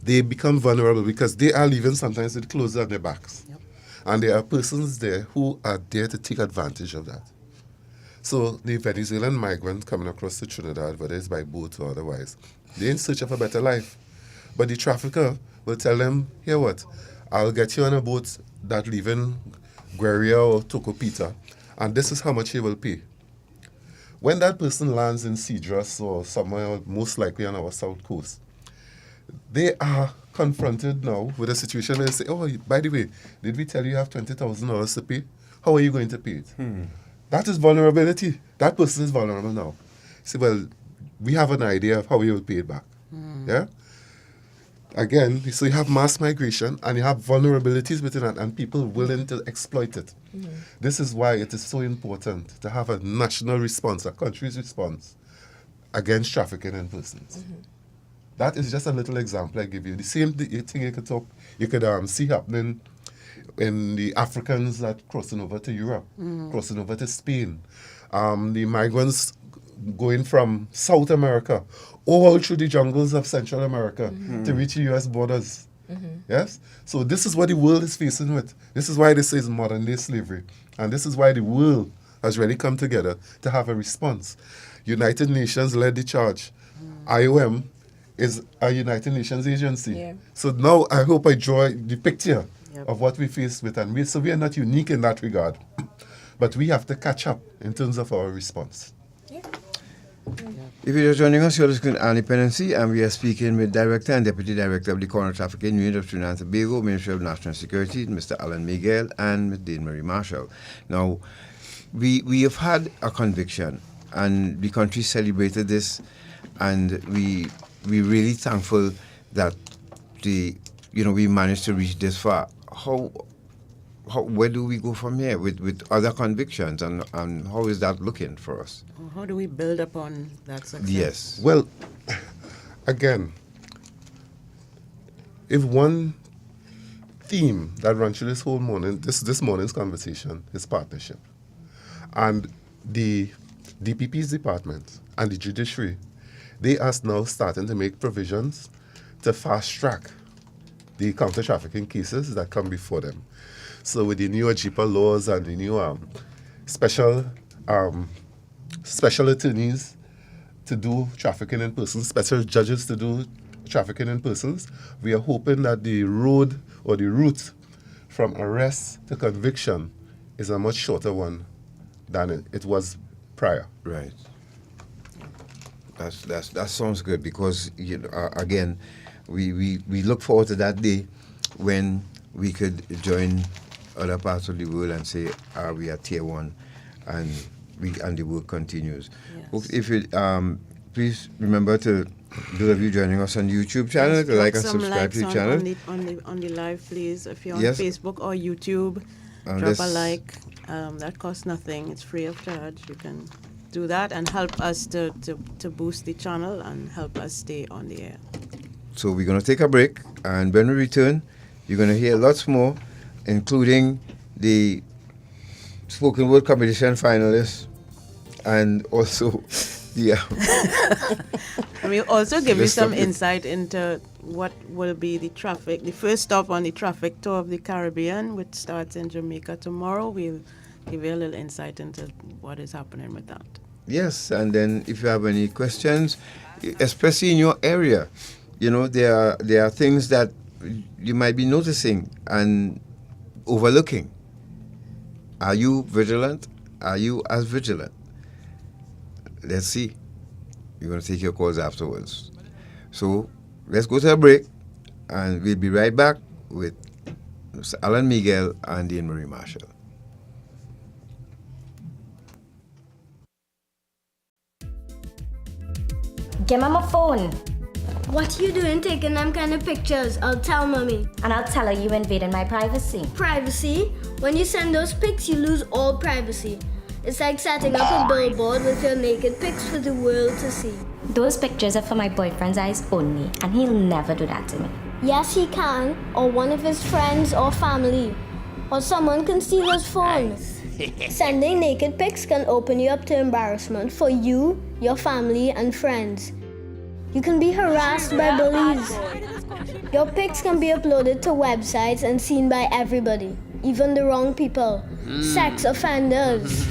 G: they become vulnerable because they are leaving sometimes with clothes on their backs. And there are persons there who are there to take advantage of that. So the Venezuelan migrant coming across to Trinidad, whether it's by boat or otherwise, they're in search of a better life. But the trafficker will tell them, here what, I'll get you on a boat that leaving Gueria or Tocopita, and this is how much he will pay. When that person lands in Cedros or somewhere most likely on our south coast, they are confronted now with a situation where they say, oh, by the way, did we tell you have $20,000 to pay? How are you going to pay it? That is vulnerability. That person is vulnerable now. Say, well, we have an idea of how we will pay it back. Yeah? Again, so you have mass migration and you have vulnerabilities within that and people willing to exploit it. This is why it is so important to have a national response, a country's response against trafficking in persons. That is just a little example I give you. The same thing you could see happening in the Africans that crossing over to Europe, crossing over to Spain. The migrants going from South America all through the jungles of Central America to reach the U.S. borders. Yes? So this is what the world is facing with. This is why this is modern-day slavery. And this is why the world has really come together to have a response. United Nations led the charge. IOM is a United Nations agency. So now I hope I draw the picture of what we face with. And so we are not unique in that regard. But we have to catch up in terms of our response.
E: If you're just joining us, you're listening to Allan Dependency, and we are speaking with Director and Deputy Director of the Counter Trafficking Unit of Trinidad and Tobago, Ministry of National Security, Mr. Allan Meiguel, and Ms. Dane-Marie Marshall. Now, we have had a conviction, and the country celebrated this, and we really thankful that we managed to reach this far. Where do we go from here with other convictions, and how is that looking for us?
F: How do we build upon that success?
E: Yes.
G: Well, again, if one theme that runs through this whole morning, this morning's conversation is partnership. And the DPP's department and the judiciary, they are now starting to make provisions to fast track the counter trafficking cases that come before them. So with the new AJIPA laws and the new special attorneys to do trafficking in persons, special judges to do trafficking in persons, we are hoping that the road or the route from arrest to conviction is a much shorter one than it was prior.
E: Right. That sounds good because again, we look forward to that day when we could join other parts of the world and say, we are tier 1, and the work continues. Yes. If you please remember to those of you joining us on YouTube channel, to like and subscribe to the channel.
F: On the live, please. If you're on Facebook or YouTube, drop a like. That costs nothing. It's free of charge. You can do that and help us to boost the channel and help us stay on the air.
E: So we're going to take a break, and when we return, you're going to hear lots more, including the spoken word competition finalists, and also
F: and we'll also give you some insight into what will be the first stop on the traffic tour of the Caribbean, which starts in Jamaica tomorrow. We'll give you a little insight into what is happening with that.
E: Yes, and then if you have any questions, especially in your area, there are things that you might be noticing and overlooking. Are you vigilant? Are you as vigilant? Let's see. We're going to take your calls afterwards. So let's go to a break, and we'll be right back with Mr. Allan Meiguel and Dane-Marie Marshall.
N: Give me my phone.
O: What you doing taking them kind of pictures? I'll tell mommy.
N: And I'll tell her you invaded my privacy.
O: Privacy? When you send those pics, you lose all privacy. It's like setting up a billboard with your naked pics for the world to see.
N: Those pictures are for my boyfriend's eyes only, and he'll never do that to me.
O: Yes, he can, or one of his friends or family. Or someone can steal his phone. Sending naked pics can open you up to embarrassment for you, your family, and friends. You can be harassed by bullies. Your pics can be uploaded to websites and seen by everybody, even the wrong people, sex offenders.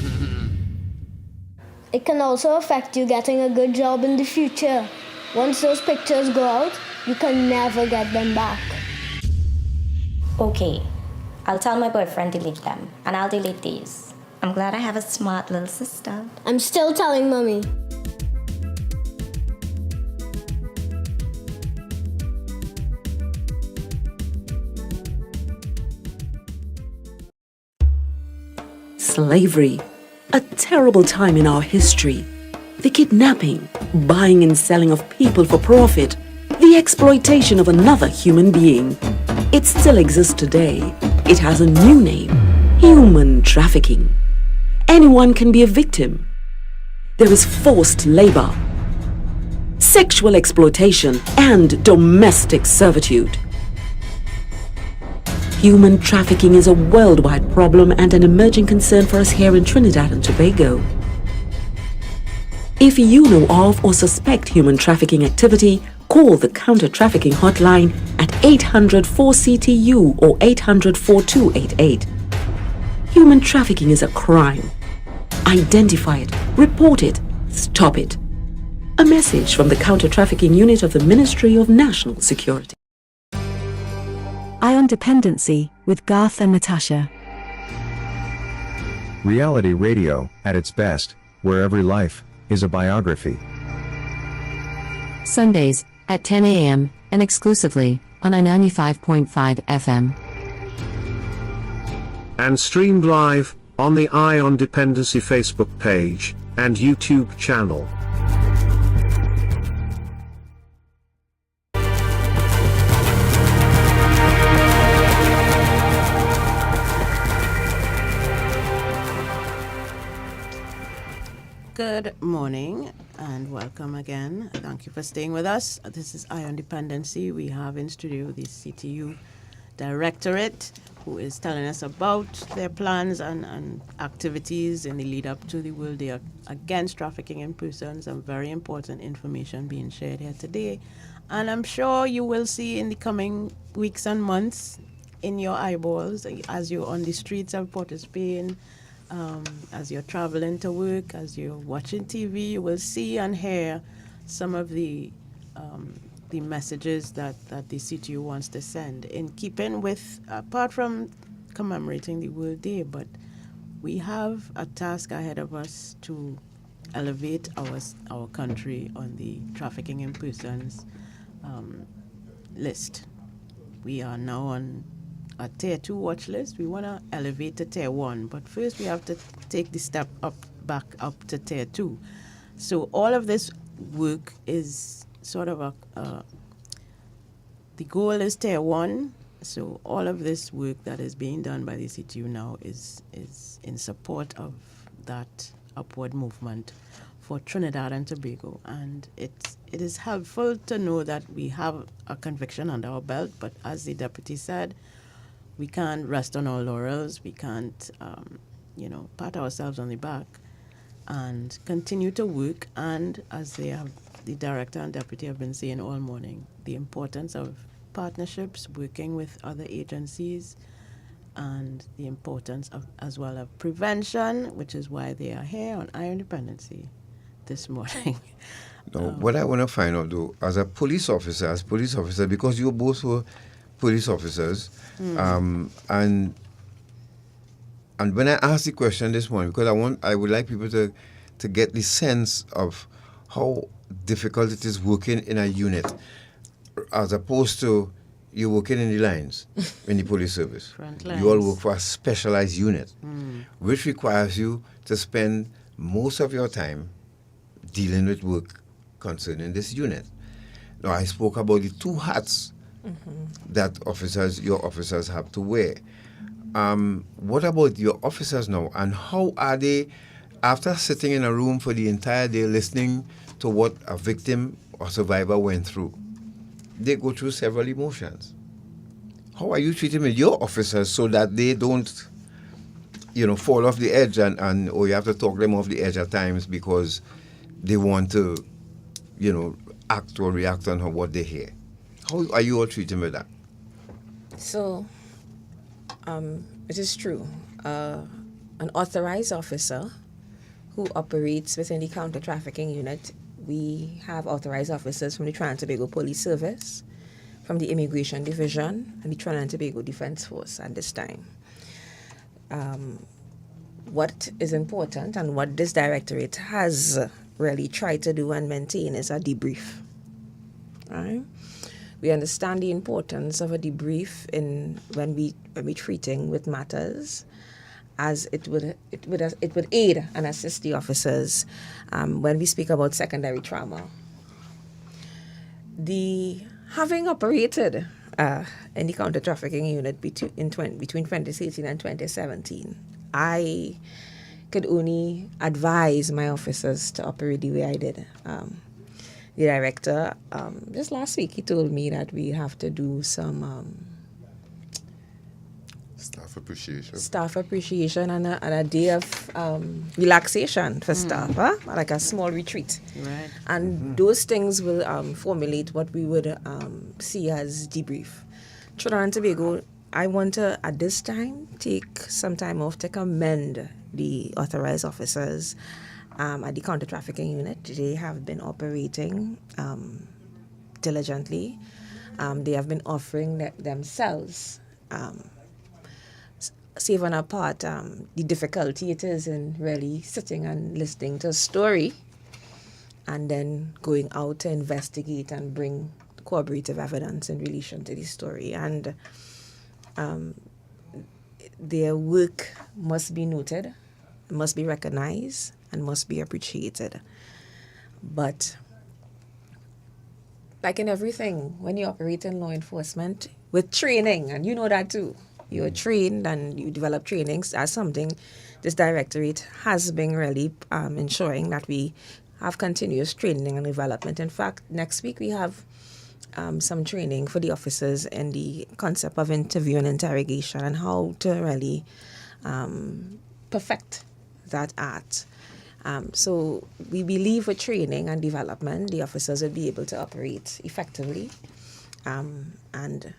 O: It can also affect you getting a good job in the future. Once those pictures go out, you can never get them back.
N: Okay, I'll tell my boyfriend to delete them, and I'll delete these. I'm glad I have a smart little sister.
O: I'm still telling Mommy.
K: Slavery, a terrible time in our history. The kidnapping, buying and selling of people for profit, the exploitation of another human being. It still exists today. It has a new name: human trafficking. Anyone can be a victim. There is forced labor, sexual exploitation, and domestic servitude. Human trafficking is a worldwide problem and an emerging concern for us here in Trinidad and Tobago. If you know of or suspect human trafficking activity, call the Counter Trafficking Hotline at 800-4CTU or 800-4288. Human trafficking is a crime. Identify it, report it, stop it. A message from the Counter Trafficking Unit of the Ministry of National Security.
L: Ion Dependency with Garth and Natasha.
M: Reality radio, at its best, where every life is a biography.
A: Sundays at 10 a.m. and exclusively on 95.5 FM.
C: And streamed live on the Ion Dependency Facebook page and YouTube channel.
F: Good morning and welcome again. Thank you for staying with us. This is Ion Dependency. We have in studio the CTU Directorate, who is telling us about their plans and activities in the lead up to the World Day Against Trafficking in Persons. Some very important information being shared here today. And I'm sure you will see in the coming weeks and months in your eyeballs as you're on the streets of Port of Spain, as you're traveling to work, as you're watching TV, you will see and hear some of the messages that the CTU wants to send in keeping with, apart from commemorating the World Day, but we have a task ahead of us to elevate our country on the trafficking in persons list. We are now on a Tier 2 watch list. We want to elevate to Tier 1, but first we have to take the step back up to Tier 2. So all of this work is sort of the goal is Tier 1. So all of this work that is being done by the CTU now is in support of that upward movement for Trinidad and Tobago. And it is helpful to know that we have a conviction under our belt, but as the deputy said, we can't rest on our laurels. We can't, pat ourselves on the back and continue to work. And as the director and deputy have been saying all morning, the importance of partnerships, working with other agencies, and the importance of, as well, of prevention, which is why they are here on Ion Dependency this morning.
E: Now, what I want to find out, though, as police officers, because you both were police officers, and when I asked the question this morning, because I would like people to get the sense of how difficult it is working in a unit, as opposed to you working in the lines in the police service. You all work for a specialized unit, which requires you to spend most of your time dealing with work concerning this unit. Now, I spoke about the two hats that your officers have to wear. What about your officers now, and how are they, after sitting in a room for the entire day listening to what a victim or survivor went through? They go through several emotions. How are you treating your officers so that they don't fall off the edge or you have to talk them off the edge at times because they want to, act or react on what they hear. How are you all treating with that?
H: So, it is true. An authorized officer who operates within the Counter Trafficking Unit, we have authorized officers from the Trinidad and Tobago Police Service, from the Immigration Division, and the Trinidad and Tobago Defense Force at this time. What is important and what this directorate has really tried to do and maintain is a debrief. Right? We understand the importance of a debrief when we treating with matters, as it would aid and assist the officers when we speak about secondary trauma. Having operated in the Counter Trafficking Unit between 2018 and 2017, I could only advise my officers to operate the way I did. The director, just last week, he told me that we have to do some staff appreciation and a day of relaxation for staff, like a small retreat.
F: Right.
H: And those things will formulate what we would see as debrief. Trinidad and Tobago, I want to, at this time, take some time off to commend the authorized officers at the Counter Trafficking Unit. They have been operating diligently. They have been offering themselves, saving apart the difficulty it is in really sitting and listening to a story and then going out to investigate and bring corroborative evidence in relation to the story. And their work must be noted, must be recognized, and must be appreciated. But like in everything, when you operate in law enforcement with training, and you know that too, you're trained and you develop trainings as something this directorate has been really ensuring that we have continuous training and development. In fact, next week we have some training for the officers in the concept of interview and interrogation and how to really perfect that art. So we believe with training and development, the officers will be able to operate effectively. And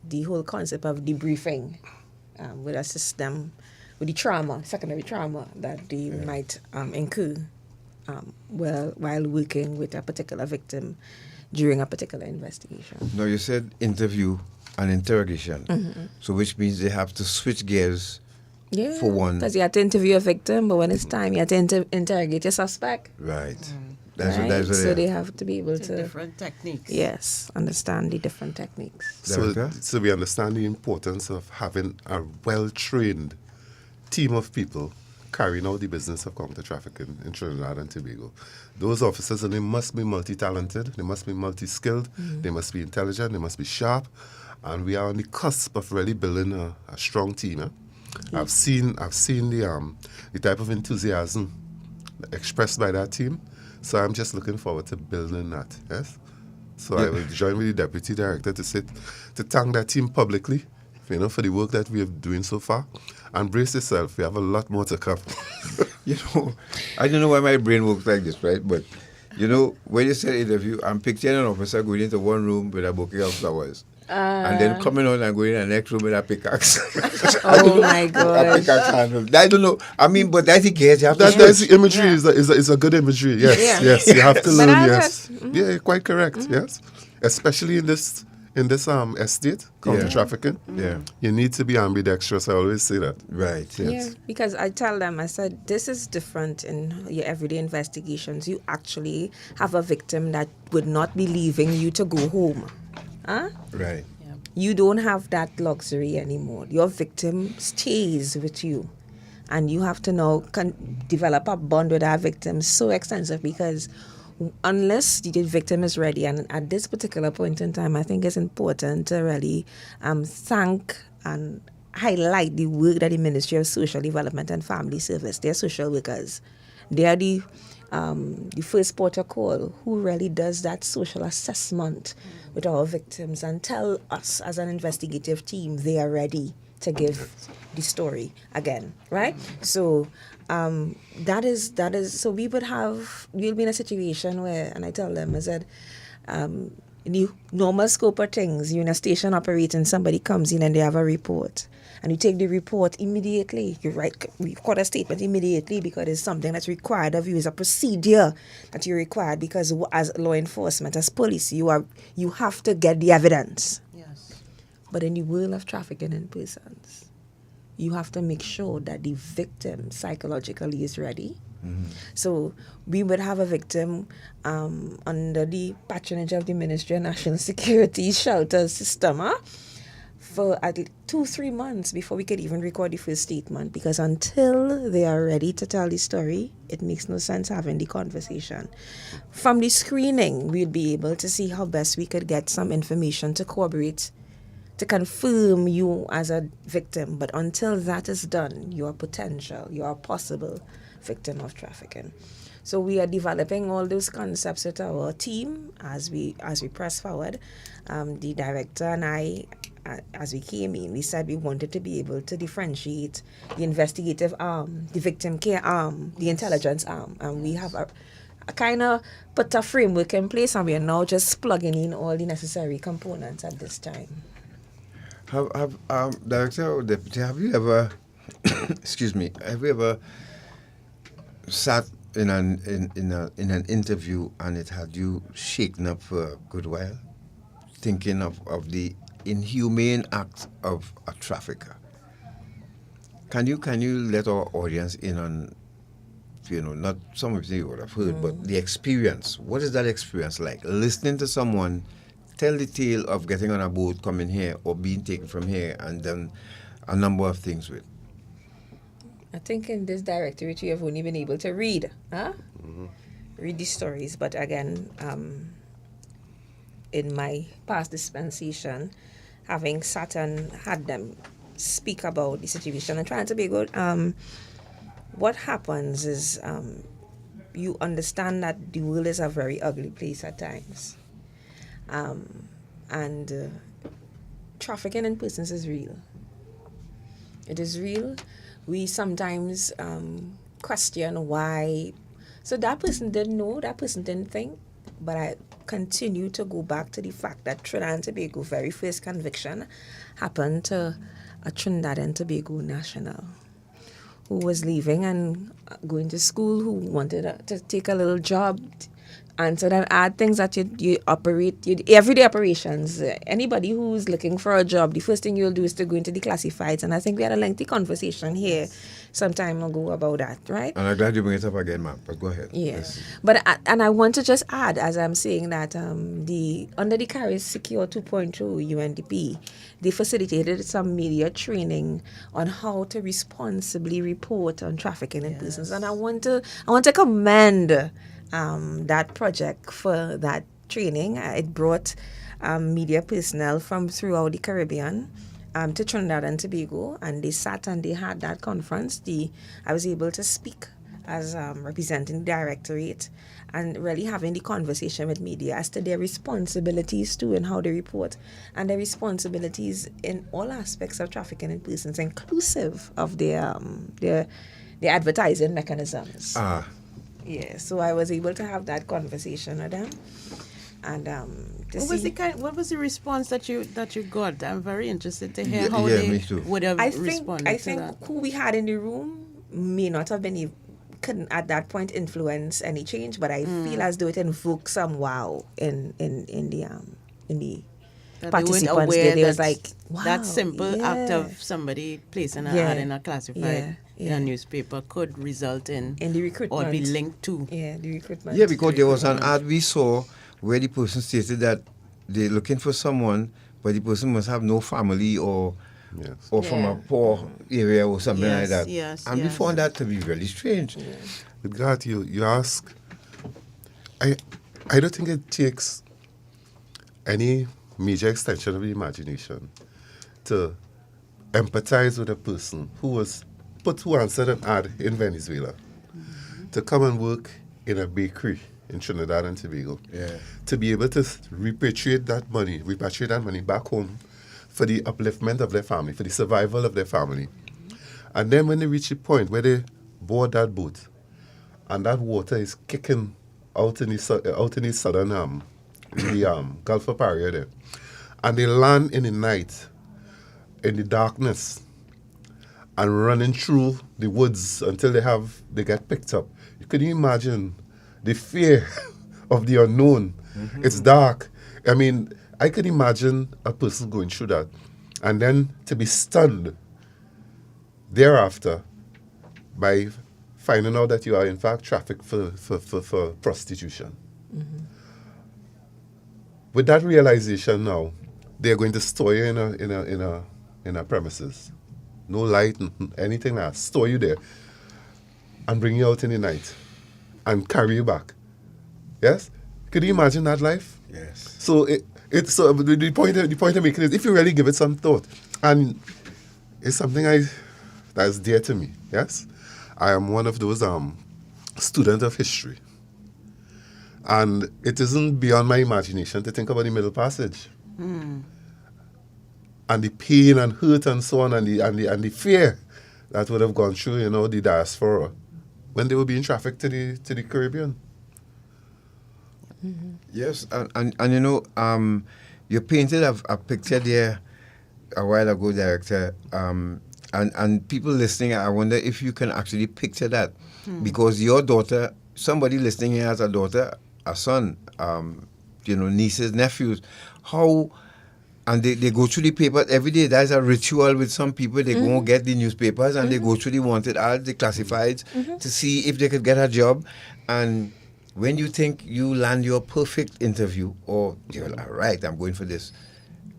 H: the whole concept of debriefing will assist them with the trauma, secondary trauma that they might incur while working with a particular victim during a particular investigation.
E: Now, you said interview and interrogation, so which means they have to switch gears.
H: Yeah,
E: for one.
H: Because you have to interview a victim, but when it's time, you have to interrogate your suspect.
E: Right.
H: That's what so they have to be able to...
F: different techniques.
H: Yes, understand the different techniques.
G: So we understand the importance of having a well-trained team of people carrying out the business of counter trafficking in Trinidad and Tobago. Those officers, and they must be multi-talented, they must be multi-skilled, they must be intelligent, they must be sharp, and we are on the cusp of really building a strong team. I've seen the type of enthusiasm expressed by that team, so I'm just looking forward to building that. Yes, so I will join with the deputy director to thank that team publicly, for the work that we are doing so far, and brace yourself. We have a lot more to come.
E: I don't know why my brain works like this, right? But when you say interview, I'm picturing an officer going into one room with a bouquet of flowers. And then coming out and going in the next room with a pickaxe.
H: Oh my God!
E: A pickaxe handle. I don't know. I mean, but that's the case. You have to.
G: That's the imagery. Is a good imagery. Yes, yes. You have to learn. Yes. Yeah, you're quite correct. Yes, especially in this estate counter trafficking.
E: Yeah,
G: you need to be ambidextrous. I always say that.
E: Right. Yes.
H: Yeah, because I tell them, I said, this is different in your everyday investigations. You actually have a victim that would not be leaving you to go home. Huh?
E: Right.
H: Yeah. You don't have that luxury anymore. Your victim stays with you. And you have to now develop a bond with our victim so extensive, because unless the victim is ready, and at this particular point in time, I think it's important to really thank and highlight the work that the Ministry of Social Development and Family Service, they're social workers. They are the first port of call who really does that social assessment with our victims and tell us as an investigative team they are ready to give the story again, right? So that is so we'll be in a situation where, and I tell them, I said, in the normal scope of things, you're in a station operating, somebody comes in and they have a report, and you take the report immediately. You record a statement immediately because it's something that's required of you. It's a procedure that you're required because as law enforcement, as police, you have to get the evidence.
F: Yes.
H: But in the world of trafficking in persons, you have to make sure that the victim psychologically is ready. So we would have a victim under the patronage of the Ministry of National Security shelter system for at least 2-3 months before we could even record the first statement, because until they are ready to tell the story, it makes no sense having the conversation. From the screening, we'd be able to see how best we could get some information to corroborate, to confirm you as a victim. But until that is done, you are potential, you are possible victim of trafficking. So we are developing all those concepts with our team as we press forward. The director and I, as we came in, we said we wanted to be able to differentiate the investigative arm, the victim care arm, the intelligence arm, and we have a kind of put a framework in place, and we are now just plugging in all the necessary components at this time.
E: Director or Deputy, have you ever, have you ever sat in an interview and it had you shaken up for a good while, thinking of the inhumane act of a trafficker? Can you let our audience in on, not some of you would have heard, but the experience? What is that experience like? Listening to someone tell the tale of getting on a boat, coming here, or being taken from here, and done a number of things with.
H: I think in this directorate you have only been able to read, read the stories. But again, in my past dispensation, having sat and had them speak about the situation and trying to be good, what happens is you understand that the world is a very ugly place at times. And trafficking in persons is real. It is real. We sometimes question why. So that person didn't know, that person didn't think, but I continue to go back to the fact that Trinidad and Tobago very first conviction happened to a Trinidad and Tobago national who was leaving and going to school, who wanted to take a little job, answer and add things that you operate, everyday operations. Anybody who's looking for a job, the first thing you'll do is to go into the classifieds. And I think we had a lengthy conversation here some time ago about that, right?
E: And I'm glad you bring it up again, ma'am, but go ahead.
H: Yeah. Yes. But I want to just add, as I'm saying, that under the CARIS Secure 2.0 UNDP, they facilitated some media training on how to responsibly report on trafficking in persons. And I want to commend that project for that training. It brought media personnel from throughout the Caribbean to Trinidad and Tobago, and they sat and they had that conference. I was able to speak as representing the Directorate and really having the conversation with media as to their responsibilities too and how they report, and their responsibilities in all aspects of trafficking in persons, inclusive of their advertising mechanisms. Yeah, so I was able to have that conversation with them, and
F: what was the response that you got? I'm very interested to hear how they would have responded.
H: I think who we had in the room may not have been couldn't at that point influence any change, but I feel as though it invoked some wow in the participants. They was like, wow,
F: that simple act of somebody placing an ad in a classified in a newspaper could result in
H: the recruitment
F: or be linked to
H: the recruitment.
E: Yeah, because there was an ad we saw where the person stated that they're looking for someone, but the person must have no family or from a poor area or something like that. And we found that to be really strange.
G: With God, you ask, I don't think it takes any major extension of the imagination to empathize with a person who answered an ad in Venezuela to come and work in a bakery in Trinidad and Tobago, to be able to repatriate that money back home for the upliftment of their family, for the survival of their family. And then when they reach the point where they board that boat, and that water is kicking out in the southern Gulf of Paria there, and they land in the night, in the darkness, and running through the woods until they get picked up. You can imagine the fear of the unknown. Mm-hmm. It's dark. I mean, I can imagine a person going through that, and then to be stunned thereafter by finding out that you are in fact trafficked for prostitution. Mm-hmm. With that realization now, they're going to store you in a premises. No light, anything like that. Store you there and bring you out in the night and carry you back. Yes? Could you imagine that life?
E: Yes.
G: So the point I'm making is, if you really give it some thought, and it's something that's dear to me. Yes, I am one of those students of history, and it isn't beyond my imagination to think about the Middle Passage. And the pain and hurt and so on, and the fear that would have gone through, the diaspora when they were being trafficked to the Caribbean.
E: Mm-hmm. Yes, and you painted a picture there a while ago, Director, and people listening, I wonder if you can actually picture that, because your daughter, somebody listening here has a daughter, a son, nieces, nephews, how. And they go through the paper every day. That's a ritual with some people. They go and get the newspapers and they go through the wanted ads, the classifieds, to see if they could get a job. And when you think you land your perfect interview, or you're like, all right, I'm going for this,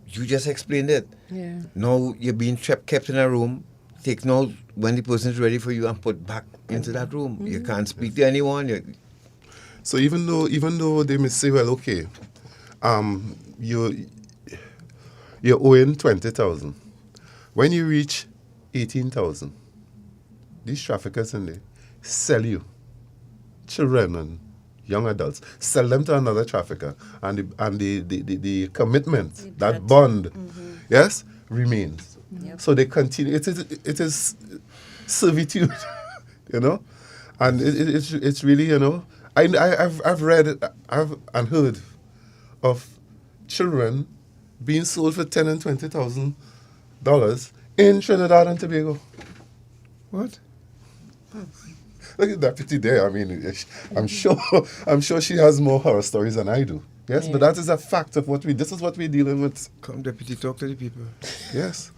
E: you just explained it.
H: Yeah.
E: Now you're being kept in a room, taken out when the person's ready for you and put back into that room. You can't speak to anyone.
G: So even though they may say, well, okay, you're owing 20,000. When you reach 18,000, these traffickers in there sell you, children and young adults, sell them to another trafficker, and the commitment, that bond, yes, remains. Yep. So they continue. It is servitude, and it's really, I've read and heard of children being sold for $10,000 and $20,000 in Trinidad and Tobago. What? Look at that pity there. I mean, I'm sure she has more horror stories than I do. Yes, but that is a fact of this is what we're dealing with.
E: Come, Deputy, talk to the people.
G: Yes.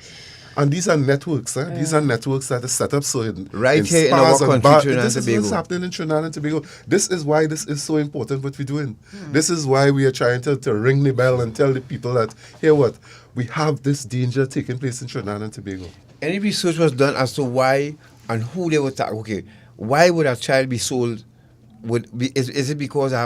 G: And these are networks. These are networks that are set up so
E: right here in our country, Trinidad and Tobago.
G: This is what's happening in Trinidad and Tobago. This is why this is so important what we're doing. This is why we are trying to ring the bell and tell the people that, hear what, we have this danger taking place in Trinidad and Tobago.
E: Any research was done as to why and who they were targeting? Okay, why would a child be sold? Is it because I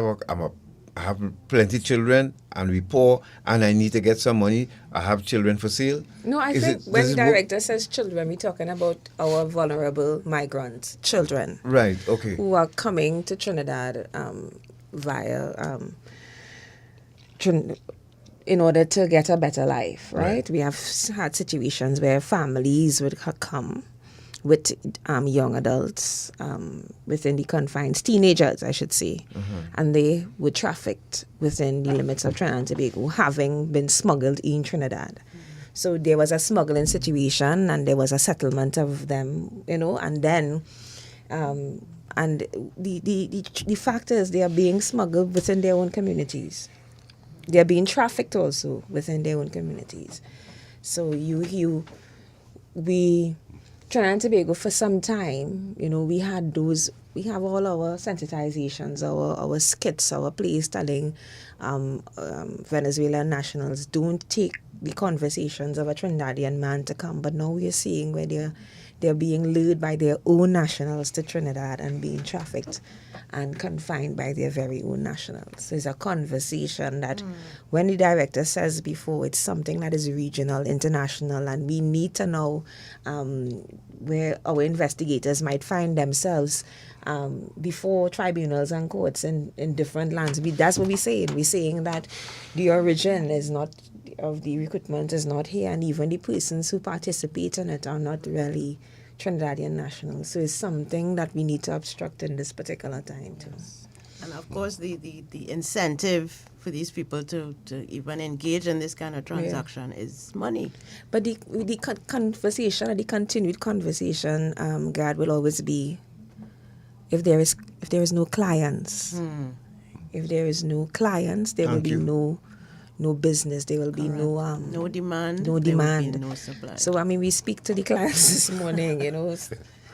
E: have plenty of children and we poor and I need to get some money? I have children for sale.
H: No, I think when the director says children, we're talking about our vulnerable migrant children.
E: Right, okay.
H: Who are coming to Trinidad via in order to get a better life, right? We have had situations where families would come with young adults within the confines, teenagers, I should say, and they were trafficked within the limits of Trinidad and Tobago, having been smuggled in Trinidad. So there was a smuggling situation, and there was a settlement of them, and then, and the fact is they are being smuggled within their own communities. They are being trafficked also within their own communities. So Trinidad and Tobago, for some time, we have all our sensitizations, our skits, our plays telling Venezuelan nationals, don't take the conversations of a Trinidadian man to come. But now we are seeing where they're being lured by their own nationals to Trinidad and being trafficked and confined by their very own nationals. There's a conversation that when the director says before, it's something that is regional, international, and we need to know where our investigators might find themselves before tribunals and courts in different lands. That's what we're saying. We're saying that the origin is not the recruitment is not here, and even the persons who participate in it are not really Trinidadian nationals. So it's something that we need to obstruct in this particular time too.
F: And of course, the incentive for these people to even engage in this kind of transaction is money.
H: But the conversation, the continued conversation, God, will always be if there is no clients. If there is no clients, there will be no business. There will be
F: no demand.
H: No
F: there
H: demand.
F: Will be no supply.
H: So I mean, we speak to the clients this morning, you know.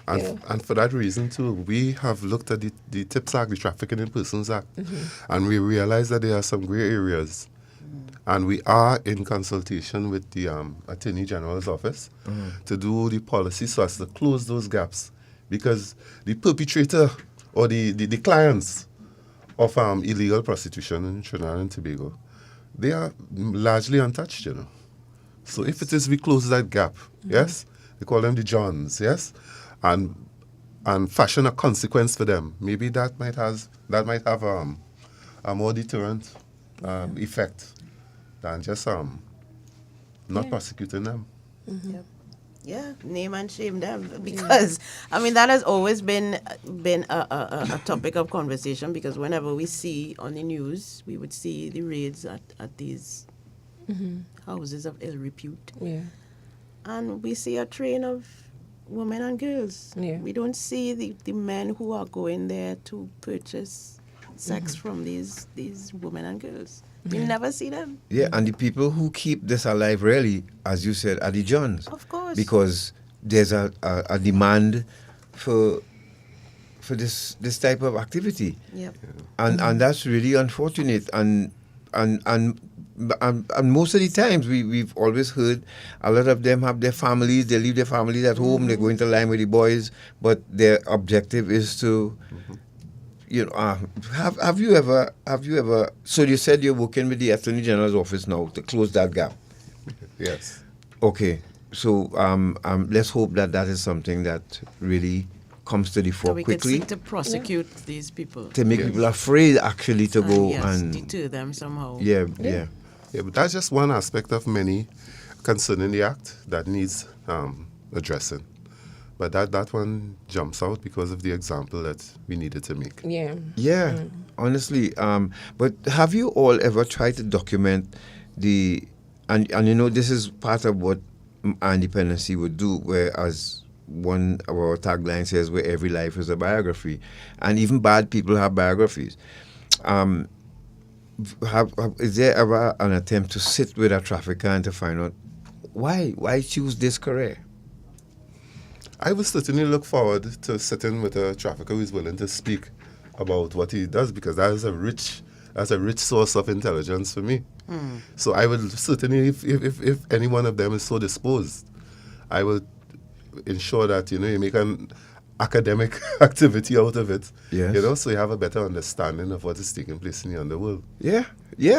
G: And for that reason too, we have looked at the TIPS Act, the Trafficking in Persons Act, and we realize that there are some gray areas. And we are in consultation with the Attorney General's office to do the policy so as to close those gaps. Because the perpetrator or the clients of illegal prostitution in Trinidad and Tobago, they are largely untouched, you know. So if it is we close that gap, yes, they call them the Johns, yes, and fashion a consequence for them, maybe that might have a more deterrent effect than just not prosecuting them.
F: Yep. Yeah, name and shame them, because I mean that has always been a topic of conversation, because whenever we see on the news, we would see the raids at these houses of ill repute, and we see a train of women and girls. We don't see the men who are going there to purchase sex from these women and girls. We never see them.
E: Yeah, and the people who keep this alive, really, as you said, are the Johns.
F: Of course.
E: Because there's a demand for this type of activity.
F: Yep.
E: And that's really unfortunate. And most of the times we've always heard a lot of them have their families, they leave their families at home, they go into line with the boys, but their objective is to you know, have you ever? So you said you're working with the Attorney General's office now to close that gap.
G: Yes.
E: Okay. So let's hope that is something that really comes to the fore
F: so we
E: quickly.
F: can seek to prosecute these people.
E: To make people afraid actually to go and
F: deter them somehow.
E: Yeah,
G: but that's just one aspect of many concerning the act that needs addressing. But that one jumps out because of the example that we needed to make.
E: Yeah, honestly. But have you all ever tried to document and you know, this is part of what Independency would do, whereas one of our taglines says where every life is a biography, and even bad people have biographies. Is there ever an attempt to sit with a trafficker and to find out why choose this career?
G: I would certainly look forward to sitting with a trafficker who is willing to speak about what he does, because that is a rich source of intelligence for me. So I would certainly, if any one of them is so disposed, I will ensure that, you know, you make an academic activity out of it.
E: Yes.
G: You know, so you have a better understanding of what is taking place in the underworld.
E: Yeah,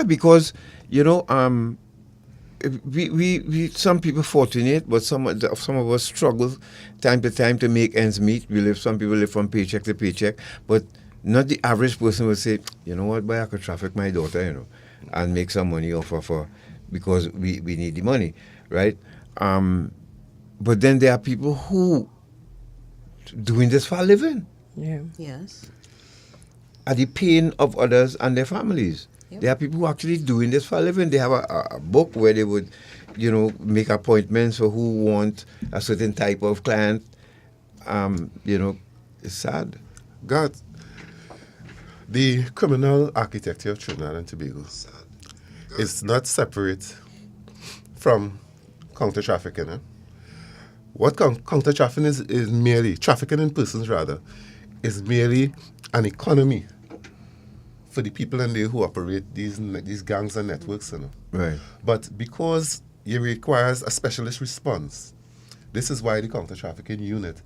E: because, you know, we some people fortunate, but some of us struggle time to time to make ends meet. Some people live from paycheck to paycheck, but not the average person will say, you know what, boy, I could traffic my daughter, you know, and make some money off of her because we need the money, right? But then there are people who doing this for a living.
H: Yeah.
F: Yes.
E: At the pain of others and their families. Yep. There are people who are actually doing this for a living. They have a book where they would, you know, make appointments for who want a certain type of client. You know, it's sad.
G: God, the criminal architecture of Trinidad and Tobago is not separate from counter trafficking. What counter trafficking is merely, trafficking in persons rather, is merely an economy for the people in there who operate these gangs and networks. You know.
E: Right.
G: But because it requires a specialist response, this is why the Counter Trafficking Unit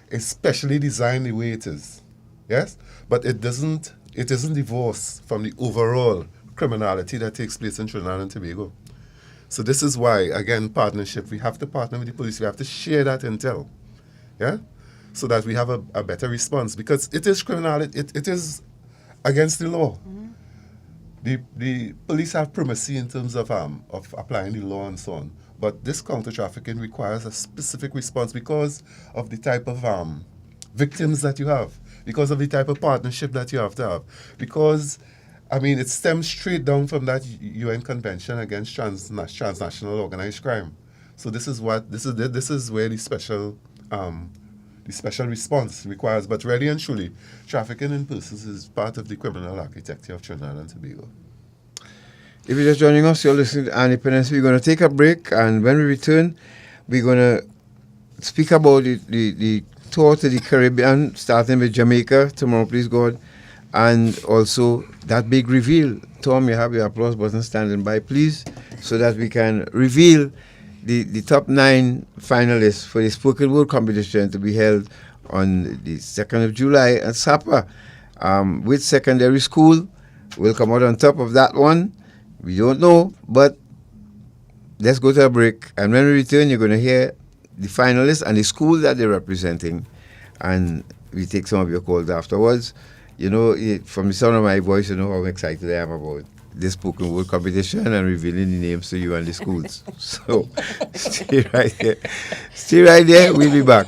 G: is specially designed the way it is. Yes? But it isn't divorced from the overall criminality that takes place in Trinidad and Tobago. So this is why, again, partnership. We have to partner with the police. We have to share that intel. Yeah? So that we have a better response. Because it is criminality. It is against the law. the police have primacy in terms of applying the law and so on. But this counter trafficking requires a specific response because of the type of victims that you have, because of the type of partnership that you have to have, because it stems straight down from that UN Convention against transnational organized crime. So this is where the special response requires. But really and truly, trafficking in persons is part of the criminal architecture of Trinidad and Tobago.
E: If you're just joining us, you're listening to Independence. We're going to take a break, and when we return, we're going to speak about the tour to the Caribbean, starting with Jamaica tomorrow, please God, and also that big reveal. Tom, you have your applause button standing by, please, so that we can reveal the top 9 finalists for the spoken word competition to be held on the 2nd of July at Sapa. Which secondary school will come out on top of that one? We don't know, but let's go to a break. And when we return, you're going to hear the finalists and the school that they're representing. And we take some of your calls afterwards. From the sound of my voice, you know how excited I am about this spoken word competition and revealing the names to you and the schools. So stay right there. Stay right there. We'll be back.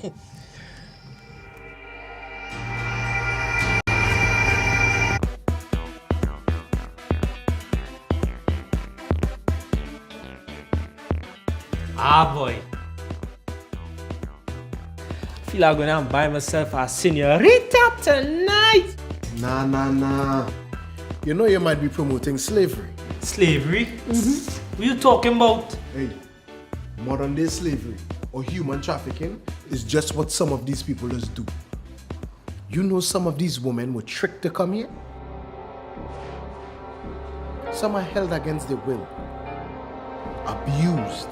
P: Boy. I feel I'm gonna buy myself a senorita tonight.
Q: Nah. You know you might be promoting slavery.
P: Slavery? Mm-hmm. What are you talking about?
Q: Hey, modern day slavery or human trafficking is just what some of these people just do. You know some of these women were tricked to come here? Some are held against their will, abused,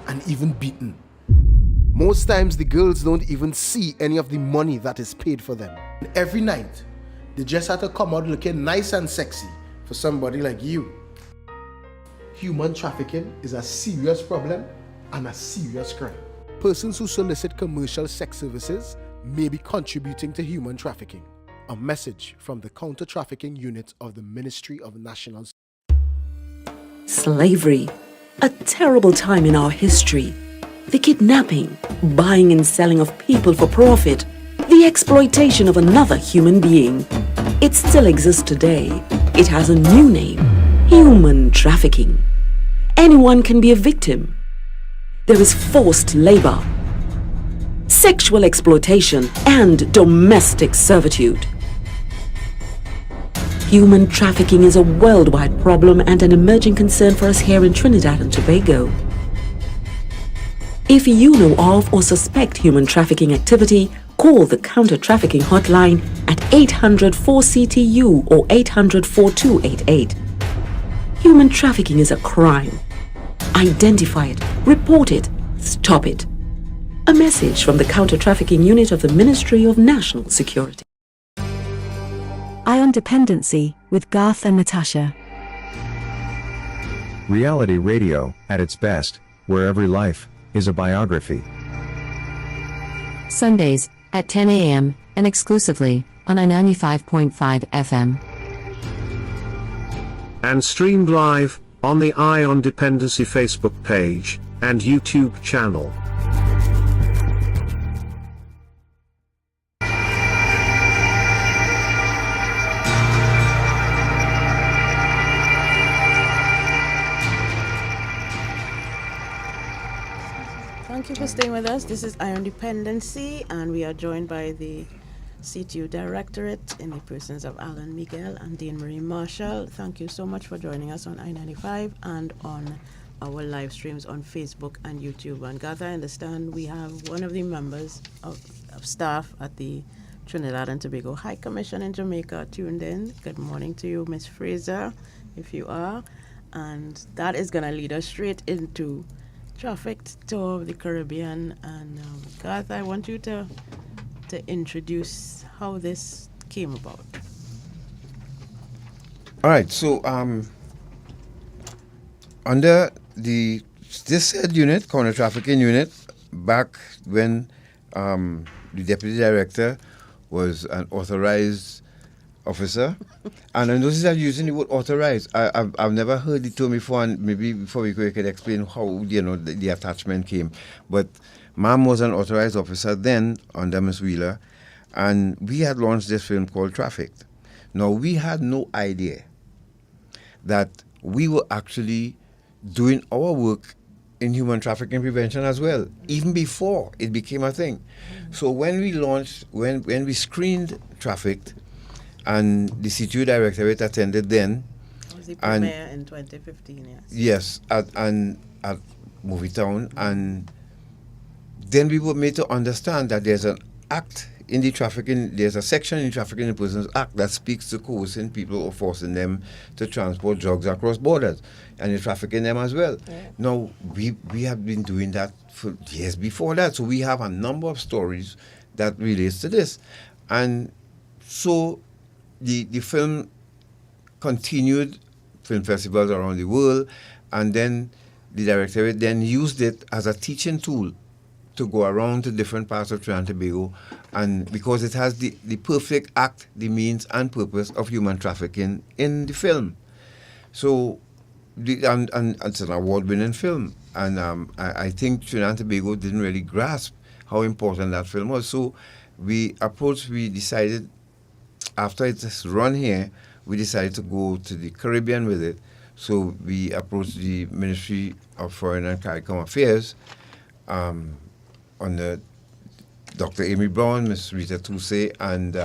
Q: and even beaten. Most times the girls don't even see any of the money that is paid for them. And every night, they just have to come out looking nice and sexy for somebody like you. Human trafficking is a serious problem and a serious crime. Persons who solicit commercial sex services may be contributing to human trafficking. A message from the Counter Trafficking Unit of the Ministry of National
K: Slavery, a terrible time in our history. The kidnapping, buying and selling of people for profit, the exploitation of another human being. It still exists today. It has a new name: human trafficking. Anyone can be a victim. There is forced labor, sexual exploitation, and domestic servitude. Human trafficking is a worldwide problem and an emerging concern for us here in Trinidad and Tobago. If you know of or suspect human trafficking activity, call the Counter Trafficking Hotline at 800-4CTU or 800-4288. Human trafficking is a crime. Identify it, report it, stop it. A message from the Counter Trafficking Unit of the Ministry of National Security.
L: Ion Dependency with Garth and Natasha.
M: Reality radio, at its best, where every life is a biography.
A: Sundays at 10 a.m. and exclusively on 95.5 FM.
C: And streamed live on the Ion Dependency Facebook page and YouTube channel.
F: Thank you for staying with us. This is Ion Dependency, and we are joined by the CTU Directorate in the persons of Allan, Meiguel, and Dane-Marie Marshall. Thank you so much for joining us on I-95 and on our live streams on Facebook and YouTube. And Garth, I understand we have one of the members of staff at the Trinidad and Tobago High Commission in Jamaica tuned in. Good morning to you, Miss Fraser, if you are. And that is going to lead us straight into trafficked tour of the Caribbean. And Garth, I want you to introduce how this came about.
E: All right, so under this said unit, Counter Trafficking Unit, back when the Deputy Director was an authorized officer, and I noticed that using the word authorized. I've never heard the term before, and maybe before we could explain how the attachment came. But Ma'am was an authorized officer then under Miss Wheeler, and we had launched this film called Trafficked. Now we had no idea that we were actually doing our work in human trafficking prevention as well, even before it became a thing. So when we launched, when we screened Trafficked, and the CTU Directorate attended then.
F: It was the premiere in 2015, yes.
E: Yes, at Movie Town, and then we were made to understand that there's an act in the trafficking, there's a section in the Trafficking in Persons Act that speaks to coercing people or forcing them to transport drugs across borders, and they're trafficking them as well. Yeah. Now, we have been doing that for years before that, so we have a number of stories that relates to this. And so the film continued film festivals around the world, and then the Directorate then used it as a teaching tool to go around to different parts of Trinidad and Tobago, and because it has the perfect act, the means and purpose of human trafficking in the film. So, and it's an award-winning film, and I think Trinidad and Tobago didn't really grasp how important that film was. So we decided, after it's run here, we decided to go to the Caribbean with it. So we approached the Ministry of Foreign and CARICOM Affairs, under Dr. Amy Brown, Ms. Rita Tousse, and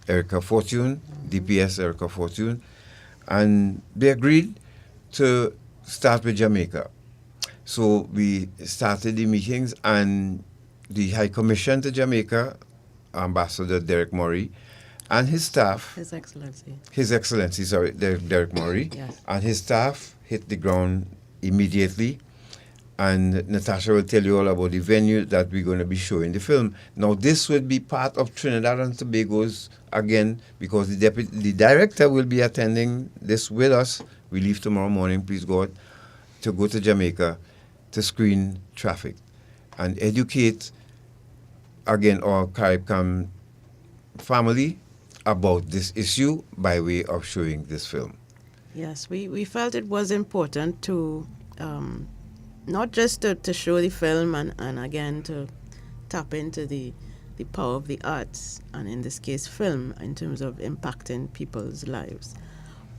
E: Erica Fortune, DPS Erica Fortune, and they agreed to start with Jamaica. So we started the meetings, and the High Commission to Jamaica, Ambassador Dane-Marie, and his staff.
F: His Excellency.
E: His Excellency, sorry, Dane-Marie.
F: Yes.
E: And his staff hit the ground immediately. And Natasha will tell you all about the venue that we're going to be showing the film. Now, this would be part of Trinidad and Tobago's, again, because the director will be attending this with us. We leave tomorrow morning, please God, to go to Jamaica to screen Traffic and educate, again, our CARICOM family about this issue by way of showing this film.
F: Yes, we felt it was important to not just to show the film and again to tap into the power of the arts, and in this case film, in terms of impacting people's lives,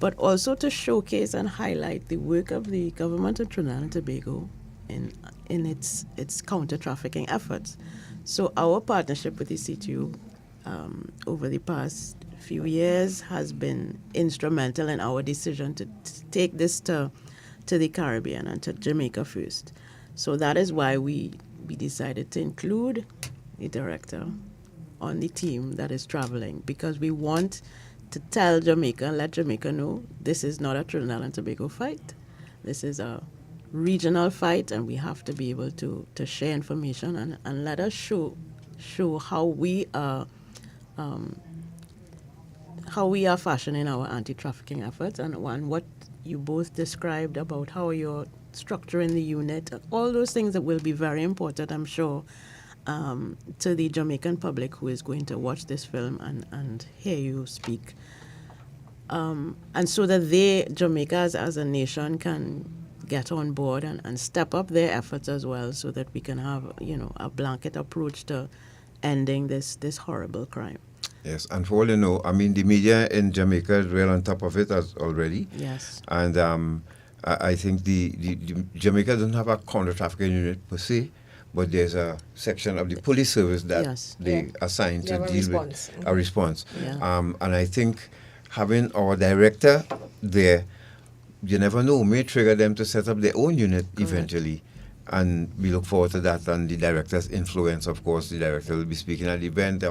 F: but also to showcase and highlight the work of the government of Trinidad and Tobago in its counter-trafficking efforts. So our partnership with the CTU over the past few years has been instrumental in our decision to take this to the Caribbean and to Jamaica first. So that is why we decided to include the director on the team that is traveling, because we want to tell Jamaica and let Jamaica know this is not a Trinidad and Tobago fight. This is a regional fight, and we have to be able to share information and let us show how we are fashioning our anti-trafficking efforts, and what you both described about how you're structuring the unit, all those things that will be very important, I'm sure, to the Jamaican public who is going to watch this film and hear you speak. And so that Jamaica as a nation can get on board and step up their efforts as well, so that we can have, a blanket approach to ending this horrible crime.
E: Yes, and for all you know, I mean, the media in Jamaica is well on top of it already.
F: Yes.
E: And I think the Jamaica doesn't have a counter-trafficking unit per se, but there's a section of the police service that they assign to deal with a response.
F: Yeah.
E: And I think having our director there, you never know, may trigger them to set up their own unit eventually. And we look forward to that, and the director's influence, of course. The director will be speaking at the event.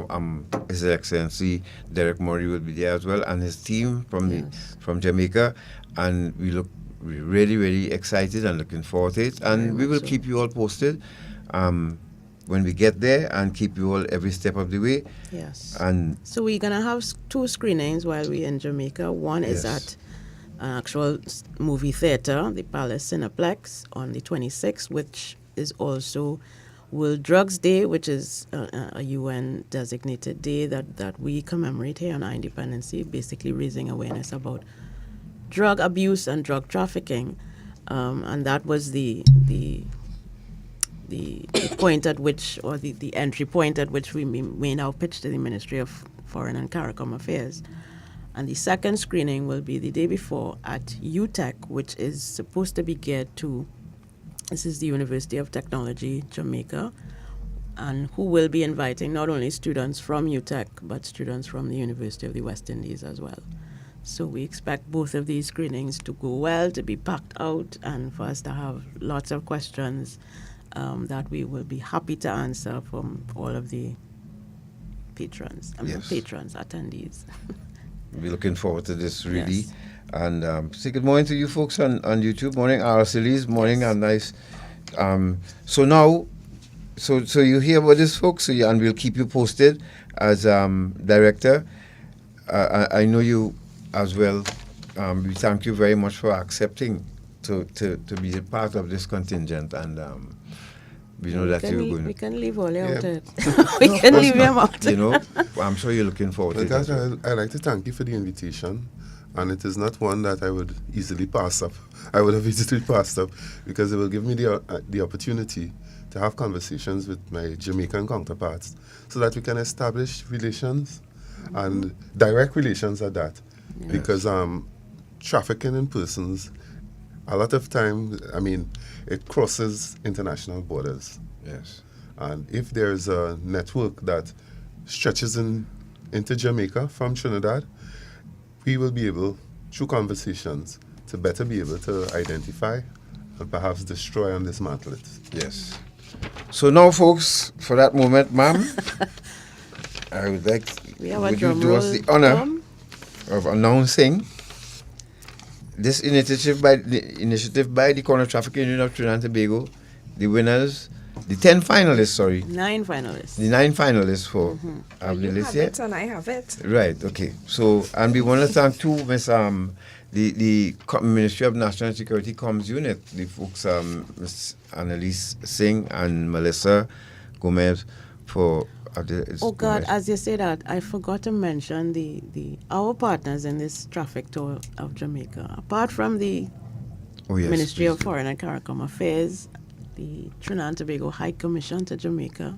E: His Excellency Dane-Marie will be there as well, and his team from Jamaica. And we're really, really excited and looking forward to it. And we will keep you all posted when we get there, and keep you all every step of the way.
F: Yes.
E: And
F: so we're going to have 2 screenings while we're in Jamaica. One is at an actual movie theater, the Palace Cineplex, on the 26th, which is also World Drugs Day, which is a UN designated day that we commemorate here on our independence day, basically raising awareness about drug abuse and drug trafficking. And that was the point at which, or the entry point at which we may now pitch to the Ministry of Foreign and CARICOM Affairs. And the second screening will be the day before at UTech, which is supposed to be geared to, this is the University of Technology, Jamaica, and who will be inviting not only students from UTech, but students from the University of the West Indies as well. So we expect both of these screenings to go well, to be packed out, and for us to have lots of questions that we will be happy to answer from all of the patrons, attendees.
E: We're looking forward to this, really.
F: Yes.
E: And say good morning to you folks on YouTube. Morning, Araceli's. Morning, and nice. So now, so you hear about this, folks, and we'll keep you posted as director. I know you as well. We thank you very much for accepting to be a part of this contingent, and we know that you're going.
F: We can leave Ole out
E: Yeah.
F: it. We can leave him out.
E: You know, I'm sure you're looking forward to
G: Because
E: it.
G: I'd like to thank you for the invitation, and it is not one that I would easily pass up. I would have easily passed up because it will give me the opportunity to have conversations with my Jamaican counterparts so that we can establish relations and direct relations at that.
F: Yes.
G: Because trafficking in persons, a lot of time, I mean, it crosses international borders.
E: Yes.
G: And if there's a network that stretches into Jamaica from Trinidad, we will be able, through conversations, to better be able to identify and perhaps destroy and dismantle it.
E: Yes. So now, folks, for that moment, ma'am, I would like would you do us the honor of announcing this initiative by the Counter Trafficking Unit of Trinidad and Tobago, the winners, the 10 finalists, sorry.
F: 9 finalists.
E: The 9 finalists for the
H: You
E: list
H: have
E: here.
H: it and I have it.
E: Right, okay. So, and we want to thank too, Miss the Ministry of National Security Comms Unit, the folks, Miss Annalise Singh and Melissa Gomez for.
F: Oh God! As you say that, I forgot to mention our partners in this traffic tour of Jamaica. Apart from the Ministry of Foreign and CARICOM Affairs, the Trinidad and Tobago High Commission to Jamaica,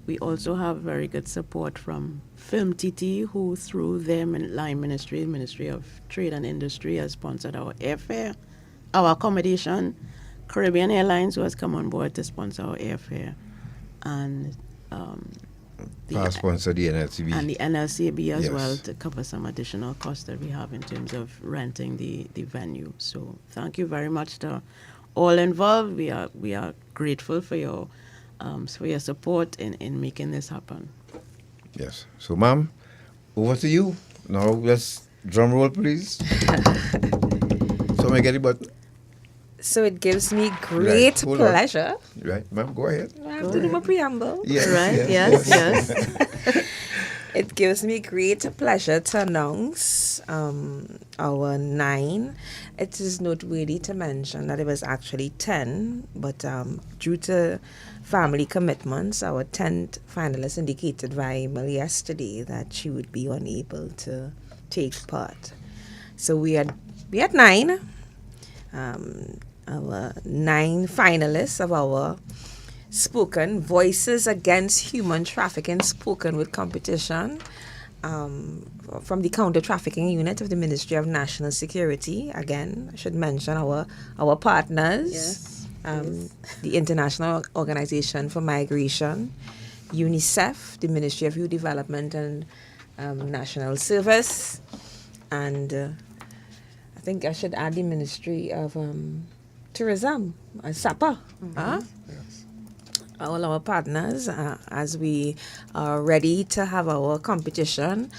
F: we also have very good support from Film TT, who through their line ministry, Ministry of Trade and Industry, has sponsored our airfare, our accommodation. Caribbean Airlines, who has come on board to sponsor our airfare, and
E: sponsor the NLCB.
F: And the NLCB as
E: Yes.
F: well, to cover some additional costs that we have in terms of renting the venue. So thank you very much to all involved. We are grateful for your support in making this happen.
E: Yes. So, ma'am, over to you. Now, let's drum roll, please. So, may I get the button?
H: So it gives me great pleasure.
E: Right, ma'am, go ahead.
H: I have to do my preamble.
E: Yes,
F: right, yes.
H: It gives me great pleasure to announce our 9. It is noteworthy to mention that it was actually 10, but due to family commitments, our 10th finalist indicated via email yesterday that she would be unable to take part. So we had 9. Our 9 finalists of our spoken Voices Against Human Trafficking spoken with competition from the Counter Trafficking Unit of the Ministry of National Security. Again, I should mention our partners,
F: Yes,
H: the International Organization for Migration, UNICEF, the Ministry of Youth Development and National Service, and I think I should add the Ministry of Tourism, SAPA. All our partners, as we are ready to have our competition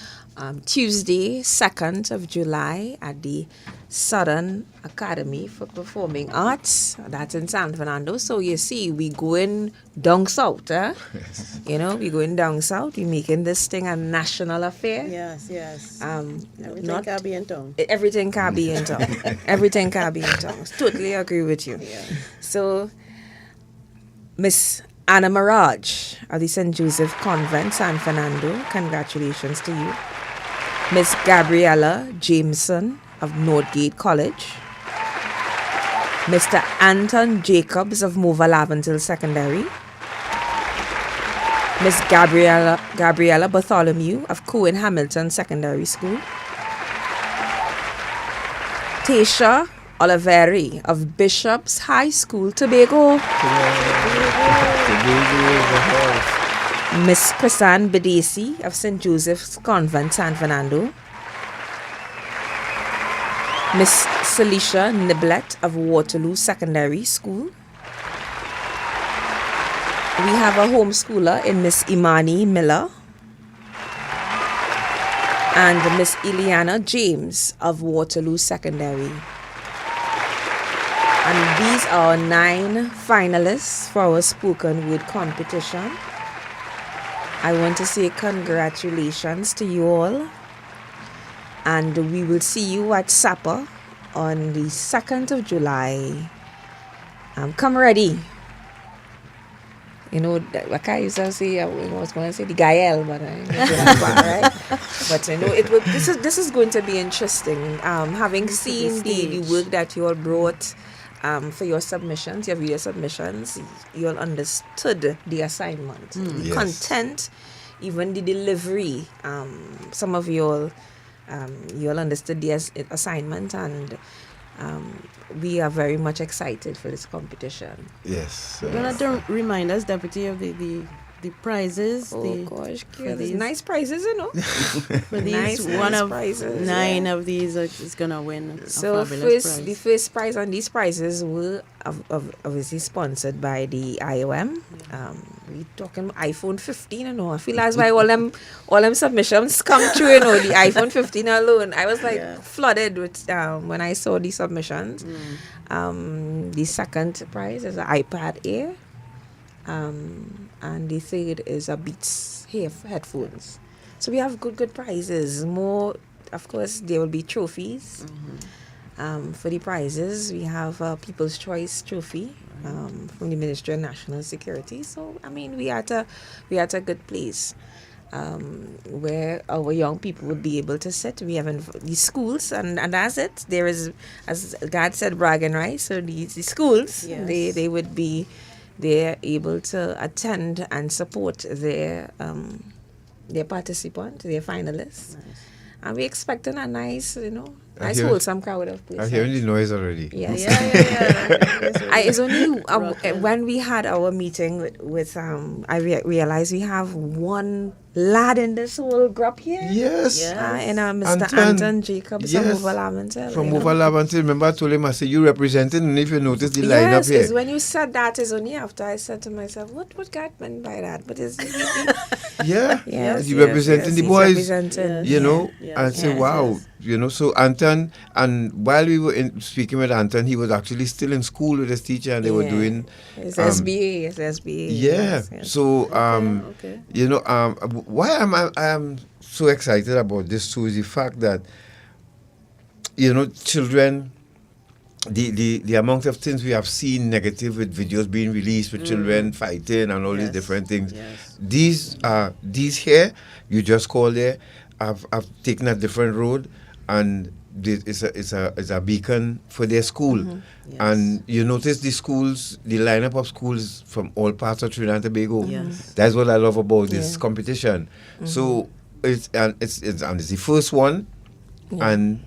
H: Tuesday, 2nd of July at the Southern Academy for Performing Arts. That's in San Fernando. So you see, we going down south.
E: Yes.
H: You know, we going down south. We making this thing a national affair.
F: Yes.
H: Everything
F: can be in town.
H: Everything can be in town. Everything can be in town. Totally agree with you.
F: Yeah.
H: So, Miss Anna Mirage of the St. Joseph Convent, San Fernando. Congratulations to you. Miss Gabriella Jameson of Northgate College. Mr. Anton Jacobs of Mova Laventille Secondary. Miss Gabriella Bartholomew of Cohen Hamilton Secondary School. Tasha Oliveri of Bishop's High School, Tobago. Miss Chrisanne Bedesi of St. Joseph's Convent, San Fernando. Miss Celicia Niblet of Waterloo Secondary School. We have a homeschooler in Miss Imani Miller. And Miss Ileana James of Waterloo Secondary. And these are 9 finalists for our spoken word competition. I want to say congratulations to you all. And we will see you at supper on the 2nd of July. Come ready. You know, like I used to say, I was going to say the Gael, but I right? But you know, this is going to be interesting. Having seen the work that you all brought for your submissions, your video submissions, you all understood the assignment, the content, even the delivery. Some of you all understood the assignment, and we are very much excited for this competition.
E: Yes.
F: You're going to remind us, Deputy, of the prizes.
H: Gosh, these nice prizes, you know.
F: For these,
H: prizes,
F: 9 of these is going to win
H: so
F: a fabulous prize.
H: The first prize and these prizes were obviously sponsored by the IOM. We talking iPhone 15, you know. I feel as why all them submissions come true, you know. The iPhone 15 alone, I was like flooded with when I saw the submissions. The second prize is an iPad Air. And the third is a Beats headphones. So we have good prizes. More, of course, there will be trophies. For the prizes, we have a People's Choice Trophy from the Ministry of National Security. So I mean, we are at a good place where our young people would be able to sit. We have the schools, and that's it. There is, as God said, bragging rights. So the schools, they would be. They're able to attend and support their participants, their finalists. Nice. And we're expecting a nice, wholesome crowd of people.
E: I'm hearing the noise already.
H: Yeah. It's only when we had our meeting with I realized we have one lad in this whole group here.
E: Yes.
H: And Mr. Anton Jacobs from Mova Laventille.
E: From Mova Laventille. Remember I told him, I said, you represented, and if you notice the lineup here.
H: Yes, when you said that, is only after I said to myself, what God meant by that? But it's
E: he's representing the boys. You know, and say, wow. You know, so Anton, and while we were speaking with Anton, he was actually still in school with his teacher, and they were doing
H: his SBA.
E: Yeah.
H: Yes.
E: So you know, why I am so excited about this too is the fact that, you know, children, the amount of things we have seen negative with videos being released with children fighting and all these different things. Yes. These here, you just call there. I've taken a different road, and it's a beacon for their school. Yes. And you notice the schools, the lineup of schools from all parts of Trinidad and Tobago. Yes. That's what I love about this competition. So it's the first one, and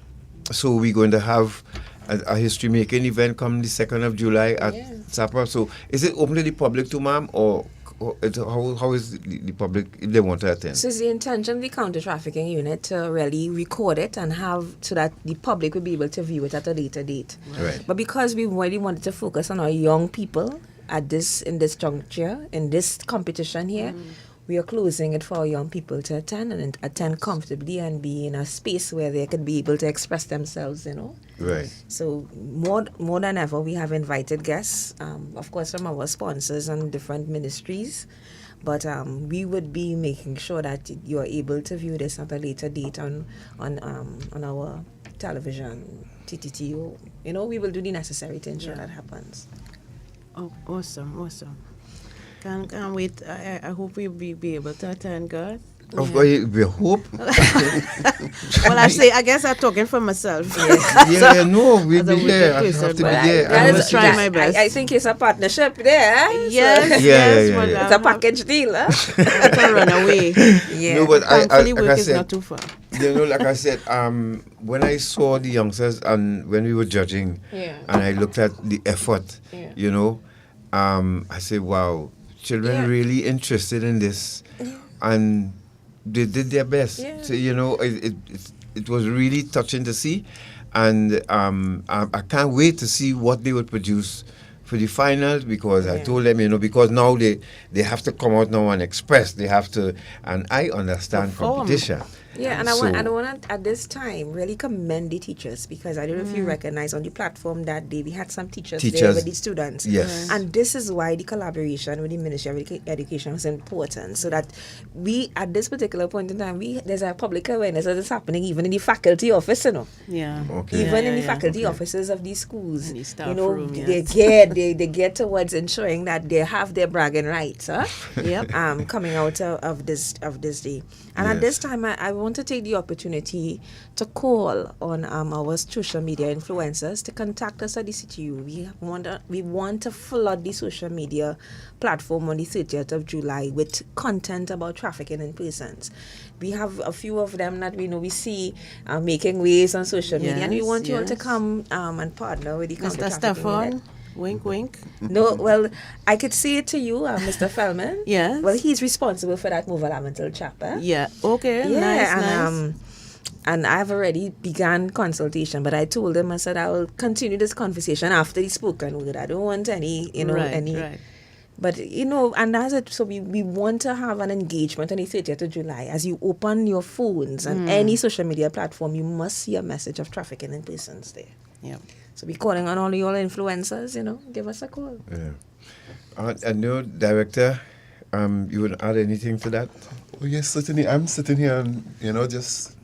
E: so we're going to have a history making event come the 2nd of July at Sapa. So is it open to the public too, ma'am, or how is the public if they want to attend?
H: So it's the intention of the Counter Trafficking Unit to really record it and have so that the public will be able to view it at a later date.
E: Right.
H: But because we really wanted to focus on our young people in this juncture, in this competition here, we are closing it for our young people to attend and attend comfortably and be in a space where they could be able to express themselves, you know.
E: Right.
H: So more than ever, we have invited guests, of course, from our sponsors and different ministries. But we would be making sure that you are able to view this at a later date on our television, TTTO. You know, we will do the necessary to ensure that happens.
F: Oh, awesome. Can't wait. I hope we'll be able to attend, God.
E: Of course, we hope.
F: Well, I guess I'm talking for myself.
E: Yeah, no, we'll be there. I have to be there.
F: I will try my best.
H: I think it's a partnership there.
F: Yes,
E: yeah.
H: It's a package deal.
F: I can run away.
H: Yeah.
E: No, but
F: Thankfully,
E: like
F: work
E: I
F: is
E: said,
F: not too far.
E: You know, like I said, when I saw the youngsters and when we were judging, and I looked at the effort, you know, I said, wow, children really interested in this, and they did their best. So, you know, it was really touching to see, and I can't wait to see what they would produce for the finals, because I told them, you know, because now they have to come out now and express. They have to, and I understand competition.
H: Yeah, and I want to, at this time, really commend the teachers, because I don't know if you recognize on the platform that day, we had some teachers there with the students.
E: Yes.
H: And this is why the collaboration with the Ministry of Education was important, so that we, at this particular point in time, there's a public awareness that is happening even in the faculty office, you know.
F: Yeah.
E: Okay.
H: Even in the faculty offices of these schools.
F: In the staff
H: you know,
F: room,
H: they get towards ensuring that they have their bragging rights, coming out of this day. And at this time, I want to take the opportunity to call on our social media influencers to contact us at the CTU. We want to flood the social media platform on the 30th of July with content about trafficking in persons. We have a few of them that we see making waves on social media, and we want you all to come and partner with the Counter Trafficking Unit.
F: Wink, wink.
H: No, well, I could say it to you, Mr. Feldman.
F: Yes.
H: Well, he's responsible for that Move Elemental chapter.
F: Yeah. Okay. Nice.
H: And I've already begun consultation, but I told him, I said, I will continue this conversation after the spoken word. I don't want any.
F: Right.
H: But, and that's it. So we want to have an engagement on the 30th of July. As you open your phones and any social media platform, you must see a message of trafficking in persons there.
F: Yeah.
H: So we're calling on all your influencers, give us a call.
E: Yeah. And no, Director, you would add anything to that?
G: Oh, yes, certainly. I'm sitting here and, just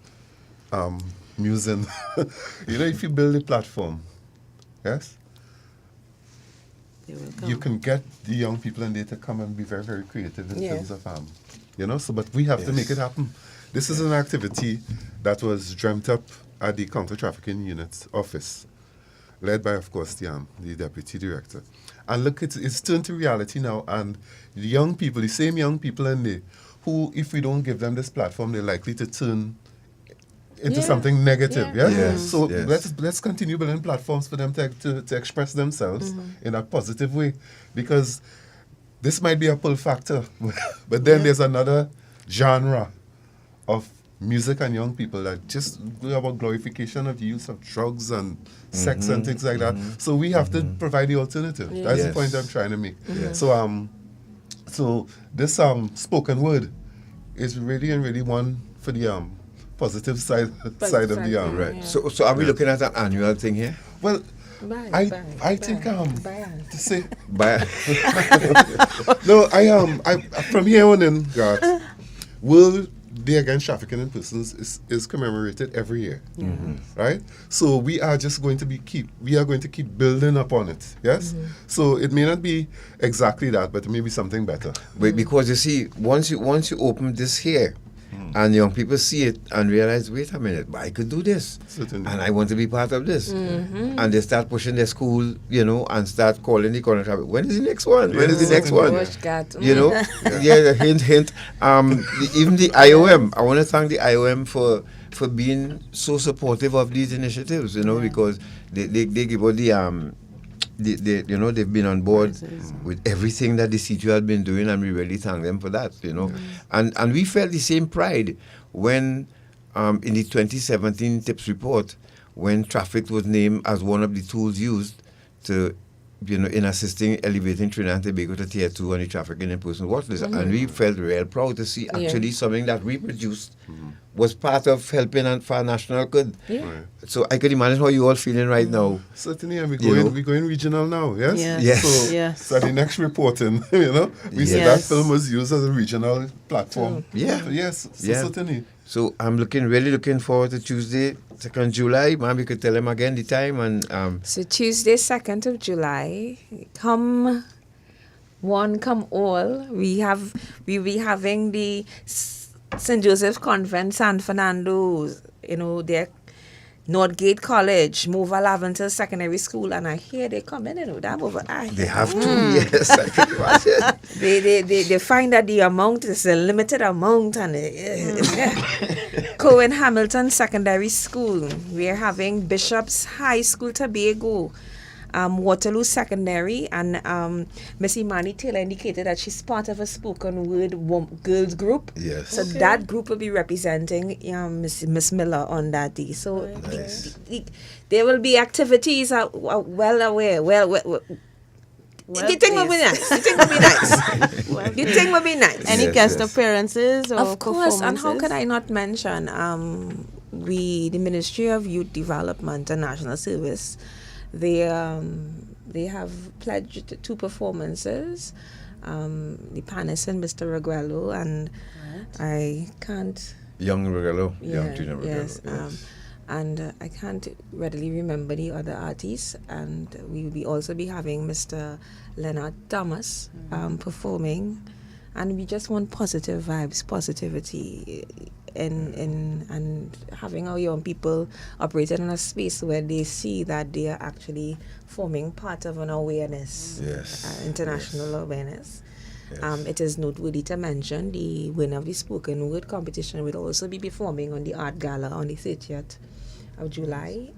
G: musing. If you build a platform, yes, you can get the young people in there to come and be very, very creative in terms of, so, but we have to make it happen. This is an activity that was dreamt up at the Counter Trafficking Unit office, led by, of course, the Deputy Director. And look, it's turned to reality now, and the same young people in there, who, if we don't give them this platform, they're likely to turn into something negative. Yeah?
E: Yes,
G: so
E: yes.
G: let's continue building platforms for them to express themselves in a positive way, because this might be a pull factor, but then there's another genre of music and young people that just go about glorification of the use of drugs and sex and things like that. So we have to provide the alternative. That's the point I'm trying to make. So this spoken word is really one for the positive side of the
E: Right.
G: Yeah.
E: So are we looking at an annual thing here?
G: Well, I think to say no, I from here on in, God, World Day Against Trafficking in Persons is commemorated every year, right? So we are just going to keep building upon it, yes? So it may not be exactly that, but it may be something better.
E: But because you see, once you open this here, and young people see it and realize, wait a minute, I could do this.
G: Certainly.
E: And I want to be part of this. And they start pushing their school, and start calling the Counter Trafficking. When is the next one? When is the next one? Hint. Even the IOM, I want to thank the IOM for being so supportive of these initiatives, because they give all they've been on board with everything that the CTU has been doing, and we really thank them for that, And we felt the same pride when, in the 2017 TIPS report, when traffic was named as one of the tools used to, in assisting elevating Trinidad and Tobago to Tier 2 on the trafficking in person watch list. And we felt real proud to see actually something that we produced was part of helping and for national good. So I could imagine how you all feeling right now.
G: Certainly, and we're going regional now, yes?
E: Yes.
G: So the next reporting, we said that film was used as a regional platform. Certainly.
E: So I'm really looking forward to Tuesday, 2nd July. Maybe you could tell them again the time. And
H: So Tuesday, 2nd of July, come one come all. We'll be having the St. Joseph's Convent, San Fernando, their Northgate College, Mova Laventer Secondary School, and I hear they come in, that over.
E: They have to, yes. I can imagine.
H: They find that the amount is a limited amount, and Cohen Hamilton Secondary School. We're having Bishop's High School Tobago, Waterloo Secondary, and Miss Imani Taylor indicated that she's part of a spoken word girls group.
E: Yes.
H: So that group will be representing Miss Miller on that day. So there will be activities well aware. You think will be nice. You think will be nice.
F: Any guest appearances or
H: of course, and how
F: performances?
H: could I not mention the Ministry of Youth Development and National Service. They have pledged 2 performances. The panelist and Mr. Reguello, and I can't.
E: Young Reguello, young Tina Reguello.
H: Yes, and I can't readily remember the other artists. And we will also be having Mr. Leonard Thomas performing, and we just want positive vibes, positivity. And having our young people operating in a space where they see that they are actually forming part of an awareness, international awareness. Yes. It is noteworthy to mention the winner of the spoken word competition will also be performing on the art gala on the 30th of July,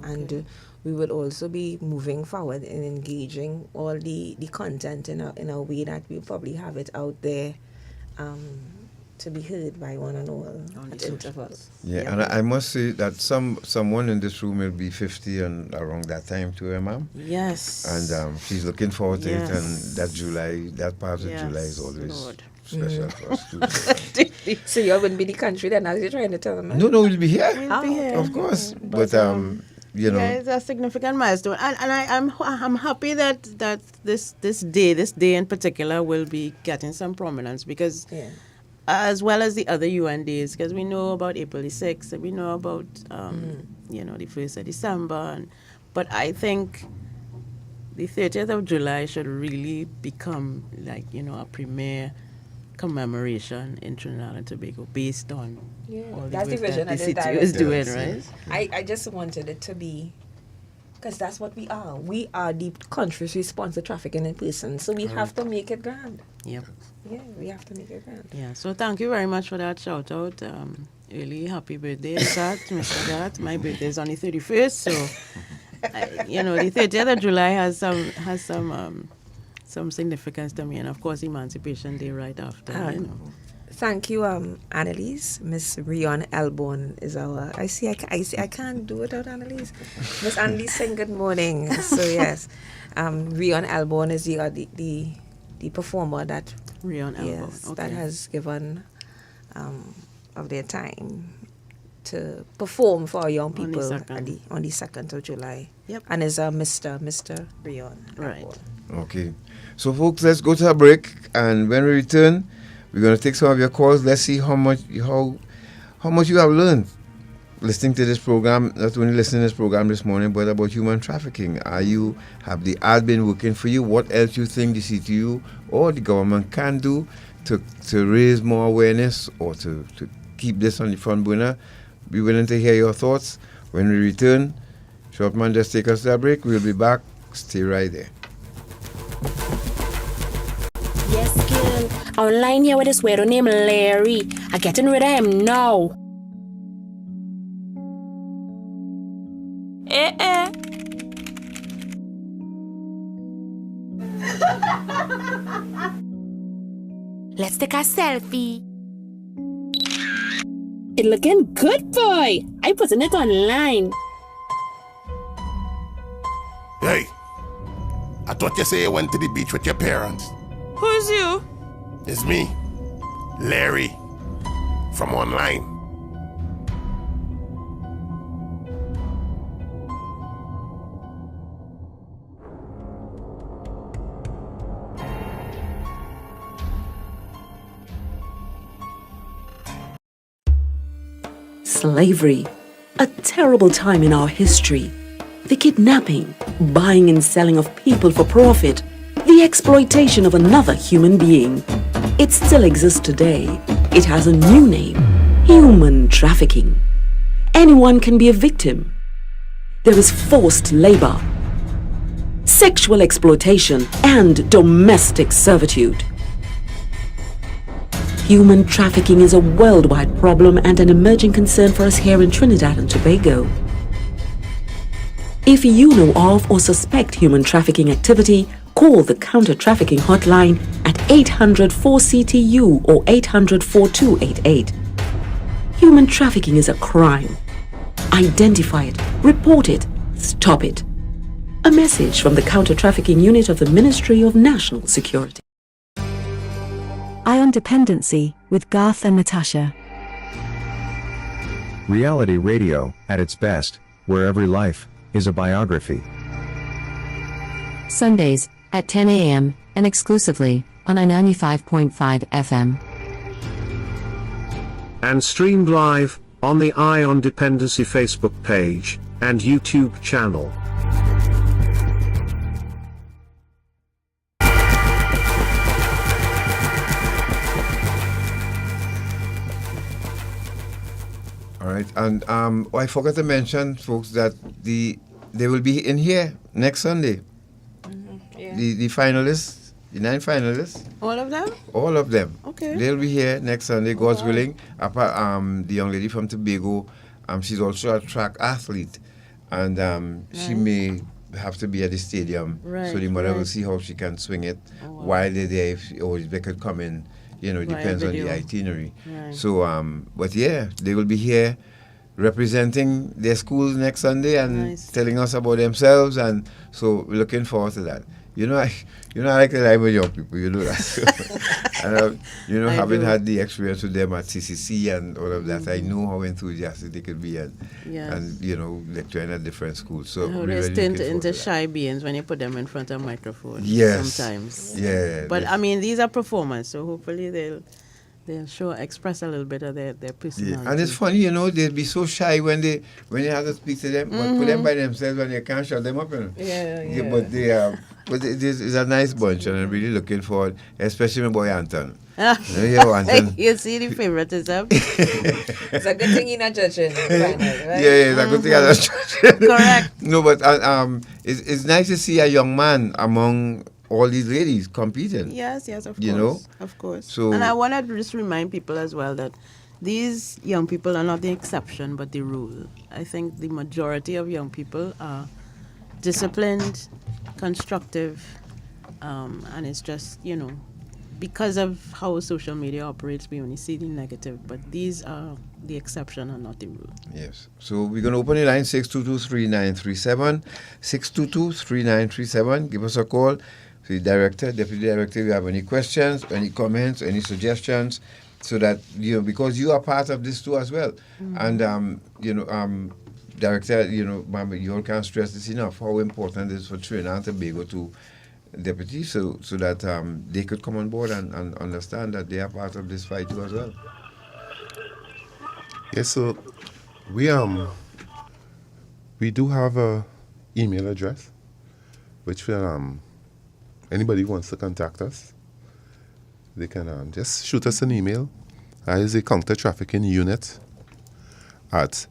H: and we will also be moving forward and engaging all the content in a way that we'll probably have it out there to be heard by one and all at intervals.
E: Yeah, and I must say that someone in this room will be 50 and around that time too, ma'am.
F: Yes.
E: And she's looking forward to it, and that part of July is always special for us too.
H: So you wouldn't be the country then, as you're trying to tell them?
E: No, we'll be here.
F: We'll be here.
E: Of course. But
F: it's a significant milestone, and I'm happy that this day in particular will be getting some prominence, because as well as the other UN days, because we know about April the 6th, and we know about the 1st of December, but I think the 30th of July should really become a premier commemoration in Trinidad and Tobago based on all the
H: that's
F: work
H: the vision
F: that the
H: that
F: city is doing, right?
H: I just wanted it to be, because that's what we are. We are the country's response to trafficking in persons, so we have to make it grand.
F: Yep.
H: Yeah, we have to make it grand.
F: Yeah, so thank you very much for that shout out. Really happy birthday, Mr. Gat. My birthday is on the 31st, so the 30th of July has some significance to me, and of course Emancipation Day right after.
H: Thank you, Annalise. Miss Rion Elbon is our. I can't do it without Annalise. Miss Annalise saying good morning. So yes, Rion Elbon is the performer that
F: Rion Elbon,
H: that has given of their time to perform for our young people on the 2nd of July.
F: Yep.
H: And is Mr. Rion.
F: Right.
E: Okay. So folks, let's go to a break, and when we return, we're going to take some of your calls. Let's see how much you have learned listening to this program, not only listening to this program this morning, but about human trafficking. Have the ad been working for you? What else you think the CTU or the government can do to raise more awareness or to keep this on the front burner? Be willing to hear your thoughts. When we return, Shortman, just take us to a break. We'll be back. Stay right there.
I: Yes, girl. Online here with this weirdo named Larry. I'm getting rid of him now. Let's take a selfie. It looking good, boy. I putting it online.
J: Hey, I thought you say you went to the beach with your parents.
I: Who's you?
J: It's me, Larry, from online.
K: Slavery, a terrible time in our history. The kidnapping, buying and selling of people for profit, the the exploitation of another human being. It still exists today. It has a new name: human trafficking. Anyone can be a victim. There is forced labor, sexual exploitation, and domestic servitude. Human trafficking is a worldwide problem and an emerging concern for us here in Trinidad and Tobago. If you know of or suspect human trafficking activity, call the Counter Trafficking Hotline at 800-4CTU or 800-4288. Human trafficking is a crime. Identify it, report it, stop it. A message from the Counter Trafficking Unit of the Ministry of National Security.
L: Ion Dependency with Garth and Natasha.
M: Reality radio, at its best, where every life is a biography.
A: Sundays at 10 a.m. and exclusively on 95.5 FM.
C: And streamed live on the Ion Dependency Facebook page and YouTube channel.
E: All right, and I forgot to mention, folks, that they will be in here next Sunday.
F: Yeah.
E: The finalists, the 9 finalists.
F: All of them?
E: All of them.
F: Okay.
E: They'll be here next Sunday, God's willing. Apart, the young lady from Tobago, she's also a track athlete, and she may have to be at the stadium, so the mother will see how she can swing it while they're there, or if they could come in. It depends on the itinerary.
F: Right.
E: So, but yeah, they will be here representing their schools next Sunday and telling us about themselves, and so we're looking forward to that. I like to lie with young people, you know that. And, having had the experience with them at CCC and all of that, I know how enthusiastic they could be and lecturing at different schools. So
F: they
E: really
F: stint into shy beings when you put them in front of a microphone.
E: Yes.
F: Sometimes.
E: Yeah.
F: But I mean, these are performers, so hopefully they'll express a little bit of their personality.
E: Yeah. And it's funny, they'll be so shy when you have to speak to them, but put them by themselves when you can't shut them up.
F: Yeah.
E: But they are. But it's a nice bunch, and I'm really looking forward, especially my boy Anton.
F: Anton. You see the favoritism?
H: It's a good thing you're not judging. Right?
E: Yeah, it's a good thing I'm not judging.
F: Correct.
E: No, but it's nice to see a young man among all these ladies competing.
F: Yes, of course. Of course.
E: So,
F: and I want to just remind people as well that these young people are not the exception, but the rule. I think the majority of young people are disciplined, constructive, and it's just, because of how social media operates, we only see the negative, but these are the exception and not the rule.
E: Yes. So we're going to open the line 622-3937, 622-3937. Give us a call. The director, deputy director, if you have any questions, any comments, any suggestions, so that, because you are part of this too as well. And, Director, Mama, you all can't stress this enough, how important it is for Trinidad and Tobago to deputy, so that they could come on board and understand that they are part of this fight too as well.
G: Yes, so we do have a email address, which anybody who wants to contact us, they can just shoot us an email. Is a Counter Trafficking Unit at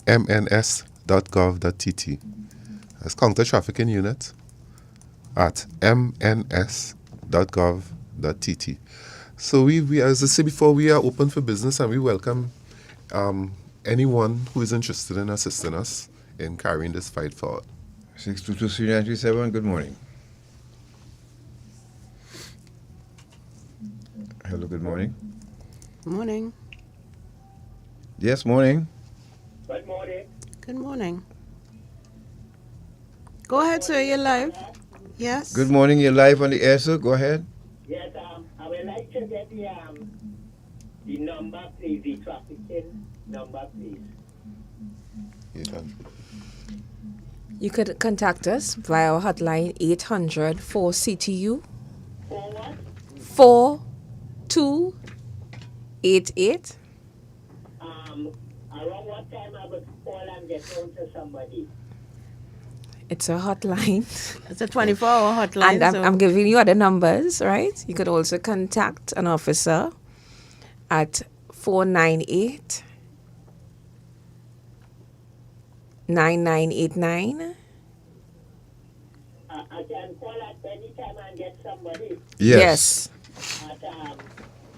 G: mns.gov.tt. That's Counter Trafficking Unit at mns.gov.tt. So we, as I said before, we are open for business, and we welcome anyone who is interested in assisting us in carrying this fight forward.
E: 622-3937, good morning. Hello, good morning.
F: Morning.
E: Yes, morning.
R: Good morning.
F: Good morning. Go ahead, sir, you're live. Yes.
E: Good morning, you're live on the air, sir. Go ahead.
R: Yes, I would like to get the number, please, the trafficking number, please.
H: You could contact us via our hotline 800-4CTU.
R: For what?
H: 4288.
R: Around what time I would call and get on to somebody?
H: It's a hotline.
F: It's a 24-hour hotline.
H: And I'm giving you other numbers, right? You could also contact an officer at 498 9989.
R: I can call at any time and get somebody.
H: Yes.
R: At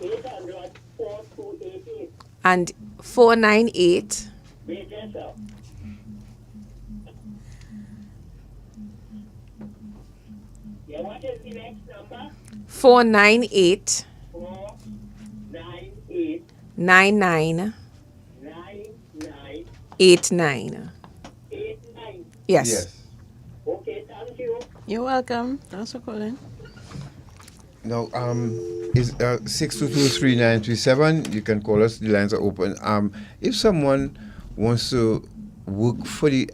R: 800 4288.
H: And 498.
R: Wait, yes, sir. Yeah, what is the next number?
H: 498
R: 498
H: 99
R: 99
H: 89.
R: 89.
H: Yes.
R: Okay, thank you.
F: You're welcome. Thanks for calling.
E: Now, is 622-3937. You can call us. The lines are open. If someone wants to work for the,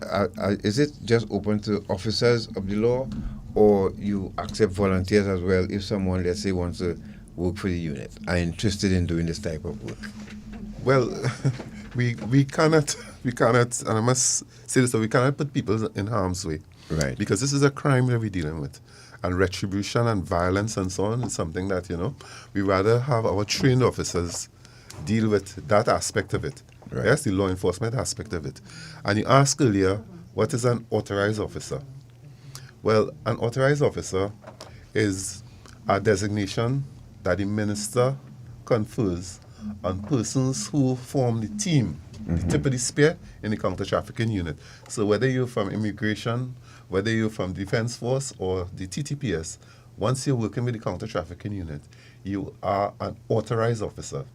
E: is it just open to officers of the law, or you accept volunteers as well? If someone, let's say, wants to work for the unit, are interested in doing this type of work?
G: Well, we cannot, and I must say this, we cannot put people in harm's way.
E: Right.
G: Because this is a crime that we're dealing with. And retribution and violence and so on is something that, we rather have our trained officers deal with that aspect of it. Right. Yes, the law enforcement aspect of it. And you asked earlier, what is an authorized officer? Well, an authorized officer is a designation that the minister confers on persons who form the team, the tip of the spear in the counter trafficking unit. So whether you're from immigration, whether you're from Defense Force or the TTPS, once you're working with the counter trafficking unit, you are an authorized officer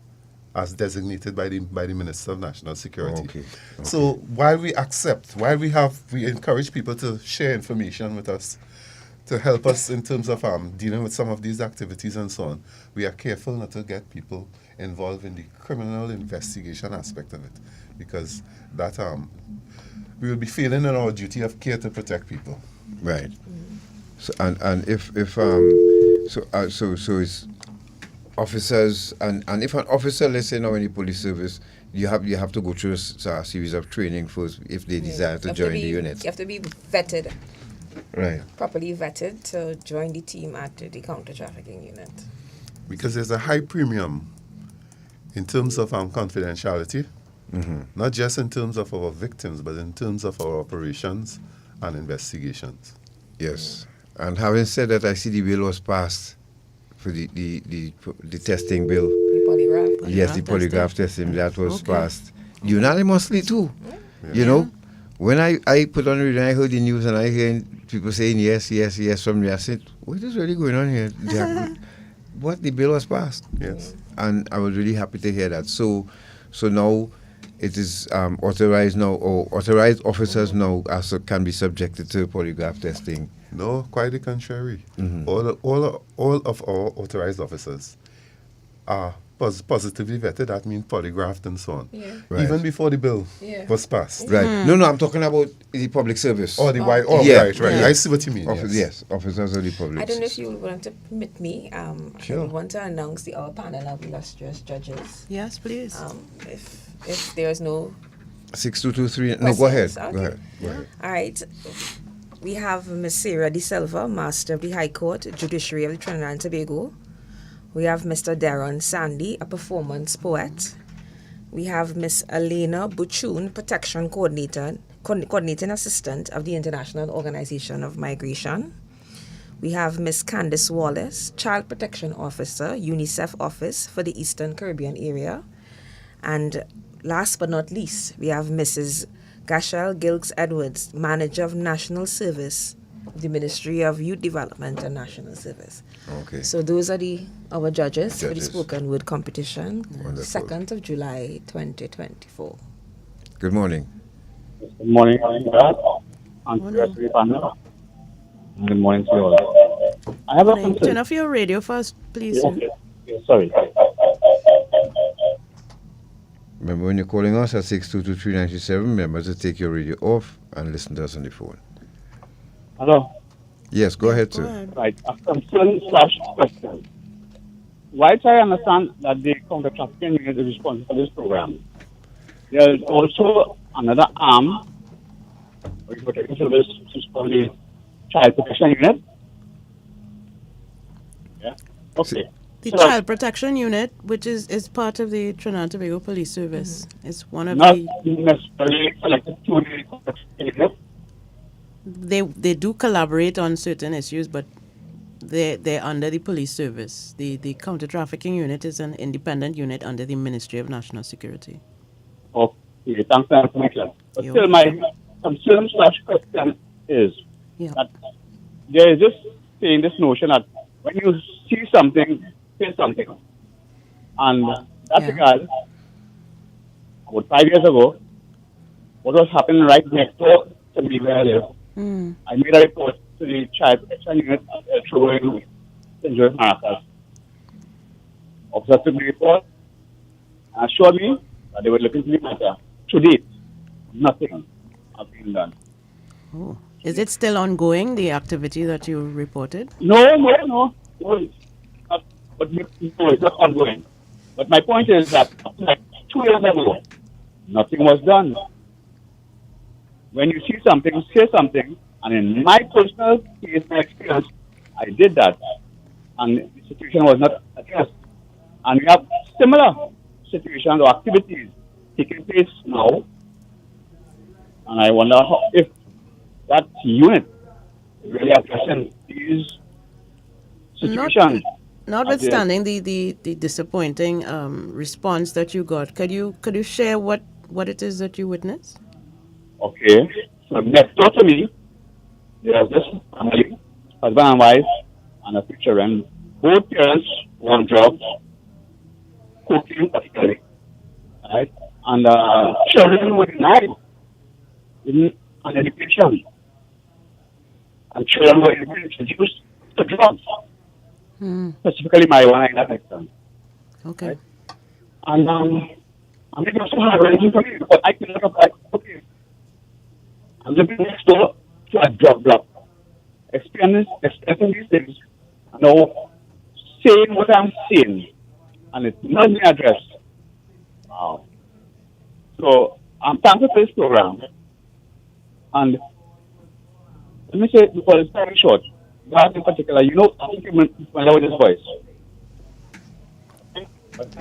G: as designated by the Minister of National Security.
E: Okay.
G: So while we encourage people to share information with us to help us in terms of dealing with some of these activities and so on, we are careful not to get people involved in the criminal investigation aspect of it, because that we will be failing in our duty of care to protect people.
E: Right. So and if so it's officers and if an officer, let's say now in the police service, you have to go through a series of training first if they desire to join the unit.
H: You have to be vetted.
E: Right.
H: Properly vetted to join the team at the counter trafficking unit.
G: Because there's a high premium in terms of confidentiality. Not just in terms of our victims, but in terms of our operations and investigations.
E: Yes. And having said that, I see the bill was passed for the testing bill.
H: The polygraph.
E: Yes, the polygraph testing that was passed unanimously too. Yeah. When I put on the radio, I heard the news and I hear people saying yes from me. I said, what is really going on here? What, the bill was passed?
G: Yes.
E: And I was really happy to hear that. So now it is authorized now, or authorized officers now also can be subjected to polygraph testing.
G: No, quite the contrary. All of our authorized officers are positively vetted. That means polygraphed and so on.
H: Yeah.
E: Right.
G: Even before the bill was passed.
E: Right. No, I'm talking about the public service.
G: Right.
E: Yeah.
G: I see what you mean.
E: Yes, officers of the public.
H: I don't know if you want to permit me.
E: Sure.
H: I want to announce our panel of illustrious judges.
F: Yes, please.
H: If there's no
E: 6223. No, go ahead.
H: Okay.
E: Go ahead.
H: All right. We have Ms. Sarah De Silva, Master of the High Court, Judiciary of the Trinidad and Tobago. We have Mr. Darren Sandy, a performance poet. We have Ms. Elena Buchun, Protection Coordinating Assistant of the International Organization of Migration. We have Ms. Candice Wallace, Child Protection Officer, UNICEF Office for the Eastern Caribbean area. And last but not least, we have Mrs. Gashel Gilks Edwards, Manager of National Service, the Ministry of Youth Development and National Service.
E: Okay.
H: So those are our judges for the spoken word competition,
E: Wonderful.
H: 2nd of July 2024.
E: Good morning.
S: Good morning, God, and the rest of the panel. Good morning to you all. I have a concern.
F: Turn off your radio first, please.
S: Okay. Sorry.
E: Remember, when you're calling us at 622-3937, remember to take your radio off and listen to us on the phone.
S: Hello?
E: Yes, go ahead, sir.
S: Right. A concern / question. Whilst I understand that the counter trafficking unit is responsible for this program, there is also another arm protecting service, which is called the Child Protection Unit. Yeah. Okay.
F: The
S: So,
F: Child Protection Unit, which is part of the Trinidad and Tobago Police Service, is one of
S: not
F: the.
S: necessarily connected to the unit.
F: They do collaborate on certain issues, but they're under the police service. The Counter Trafficking Unit is an independent unit under the Ministry of National Security.
S: Okay, thanks for the information. But
F: You're
S: still, my
F: welcome.
S: concern / question is that there is this notion that when you see something, say something. And that regard, about 5 years ago, what was happening right next door to me where I live, I made a report to the Child Protection Unit at El Chobo in St. Joseph, Maracas. Officer took the report and assured me that they were looking into the matter. To date, nothing has been done.
F: Oh. Is it still ongoing, the activity that you reported?
S: No. But no, it's not ongoing. But my point is that like 2 years ago, nothing was done. When you see something, say something, and in my personal case, my experience, I did that, and the situation was not addressed. And we have similar situations or activities taking place now, and I wonder if that unit is really addressing these situations.
F: Notwithstanding the disappointing response that you got, could you share what it is that you witnessed?
S: Okay, so next door to me, there's this family, husband and wife, and a few children. Both parents were on drugs, cocaine particularly, right? And children were denied an education, and children were introduced to drugs. Specifically marijuana in that extent.
F: Okay.
S: Right? And it was so heart-wrenching for me because I feel like, okay, I'm living next door to a drug block, experiencing these things, now saying what I'm saying, and it's not being addressed. Wow. So I'm thankful for this program. And let me say, because it's very short, that in particular, I think you're familiar with this voice.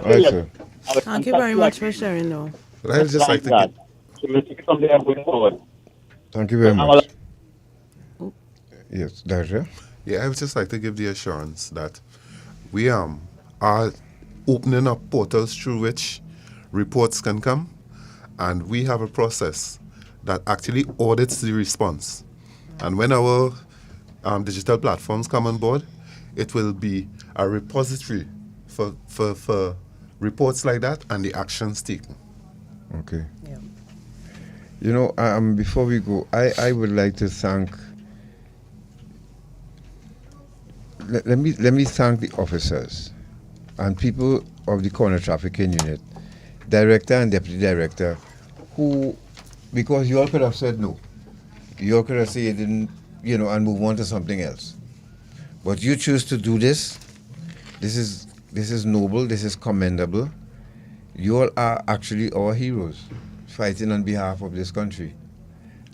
E: Right, sir.
F: Thank you very much for sharing, though.
G: But I would just like to get...
S: So we'll take it from there going forward.
E: Thank you very much. Yes, Director?
G: Yeah, I would just like to give the assurance that we are opening up portals through which reports can come, and we have a process that actually audits the response. And when our digital platforms come on board, it will be a repository for reports like that and the actions taken.
E: Okay. Yeah. Before we go, I would like to thank. Let me thank the officers and people of the Counter Trafficking Unit, Director and Deputy Director, who, because you all could have said no, you all could have said you didn't, and move on to something else. But you choose to do this. This is noble. This is commendable. You all are actually our heroes, fighting on behalf of this country.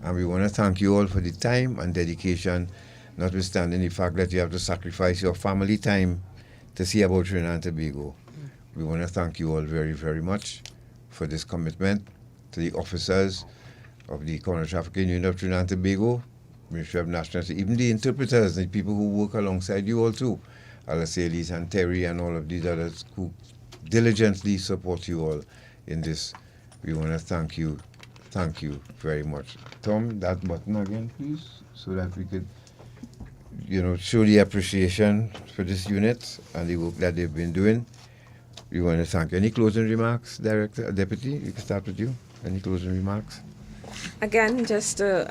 E: And we want to thank you all for the time and dedication, notwithstanding the fact that you have to sacrifice your family time to see about Trinidad and Tobago. We want to thank you all very, very much for this commitment, to the officers of the Counter Trafficking Unit of Trinidad and Tobago, Ministry of National Security, even the interpreters, the people who work alongside you all too, Alasalis and Terry and all of these others who diligently support you all in this. We want to thank you very much. Tom, that button again, please, so that we could, show the appreciation for this unit and the work that they've been doing. We want to thank. Any closing remarks, Director, Deputy? We can start with you. Any closing remarks?
H: Again, just to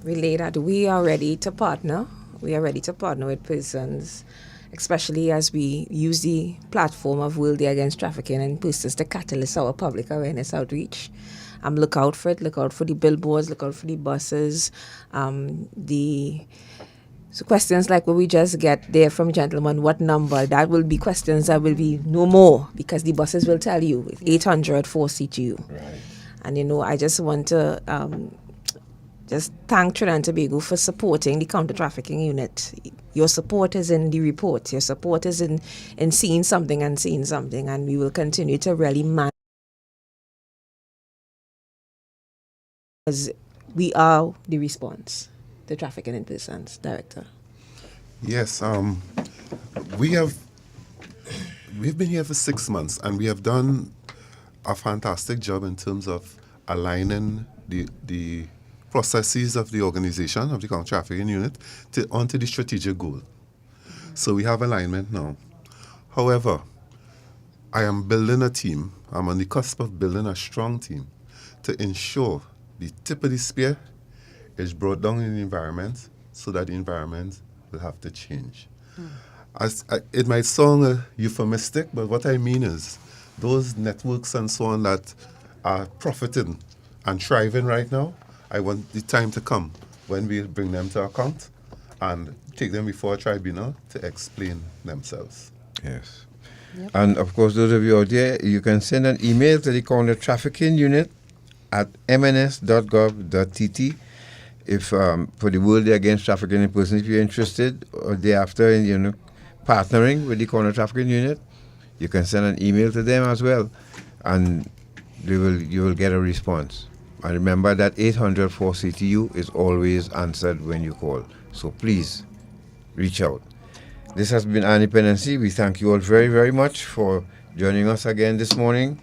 H: relay that we are ready to partner. We are ready to partner with persons, especially as we use the platform of World Day Against Trafficking and Persons to catalyst our public awareness outreach. Look out for it. Look out for the billboards. Look out for the buses. So questions like what we just get there from gentlemen, what number, that will be questions that will be no more, because the buses will tell you 800 4CTU. Right. And I just want to just thank Trinidad and Tobago for supporting the Counter Trafficking Unit. Your support is in the reports. Your support is in seeing something, and we will continue to really manage. Because we are the response to trafficking in persons, Director.
G: Yes, we've been here for 6 months, and we have done a fantastic job in terms of aligning the processes of the organization of the Counter Trafficking Unit onto the strategic goal. So we have alignment now. However, I am building a team. I'm on the cusp of building a strong team to ensure the tip of the spear is brought down in the environment so that the environment will have to change. It might sound euphemistic, but what I mean is those networks and so on that are profiting and thriving right now, I want the time to come when we bring them to account and take them before a tribunal to explain themselves.
E: Yes. Yep. And of course, those of you out there, you can send an email to the Counter Trafficking Unit at mns.gov.tt if for the World Day Against Trafficking in Persons, if you're interested, or thereafter in partnering with the Counter Trafficking Unit, you can send an email to them as well, and you will get a response. And remember that 800-4CTU is always answered when you call. So please reach out. This has been Our Independency. We thank you all very, very much for joining us again this morning.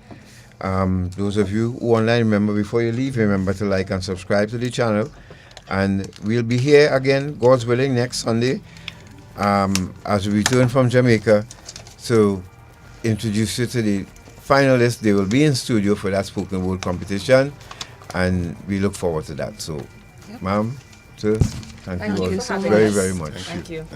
E: Those of you who are online, remember before you leave, remember to like and subscribe to the channel. And we'll be here again, God's willing, next Sunday as we return from Jamaica to introduce you to the finalists. They will be in studio for that spoken word competition, and we look forward to that. So, ma'am, sir, thank you all
H: so
E: very,
H: much.
E: very much.
H: Thank you.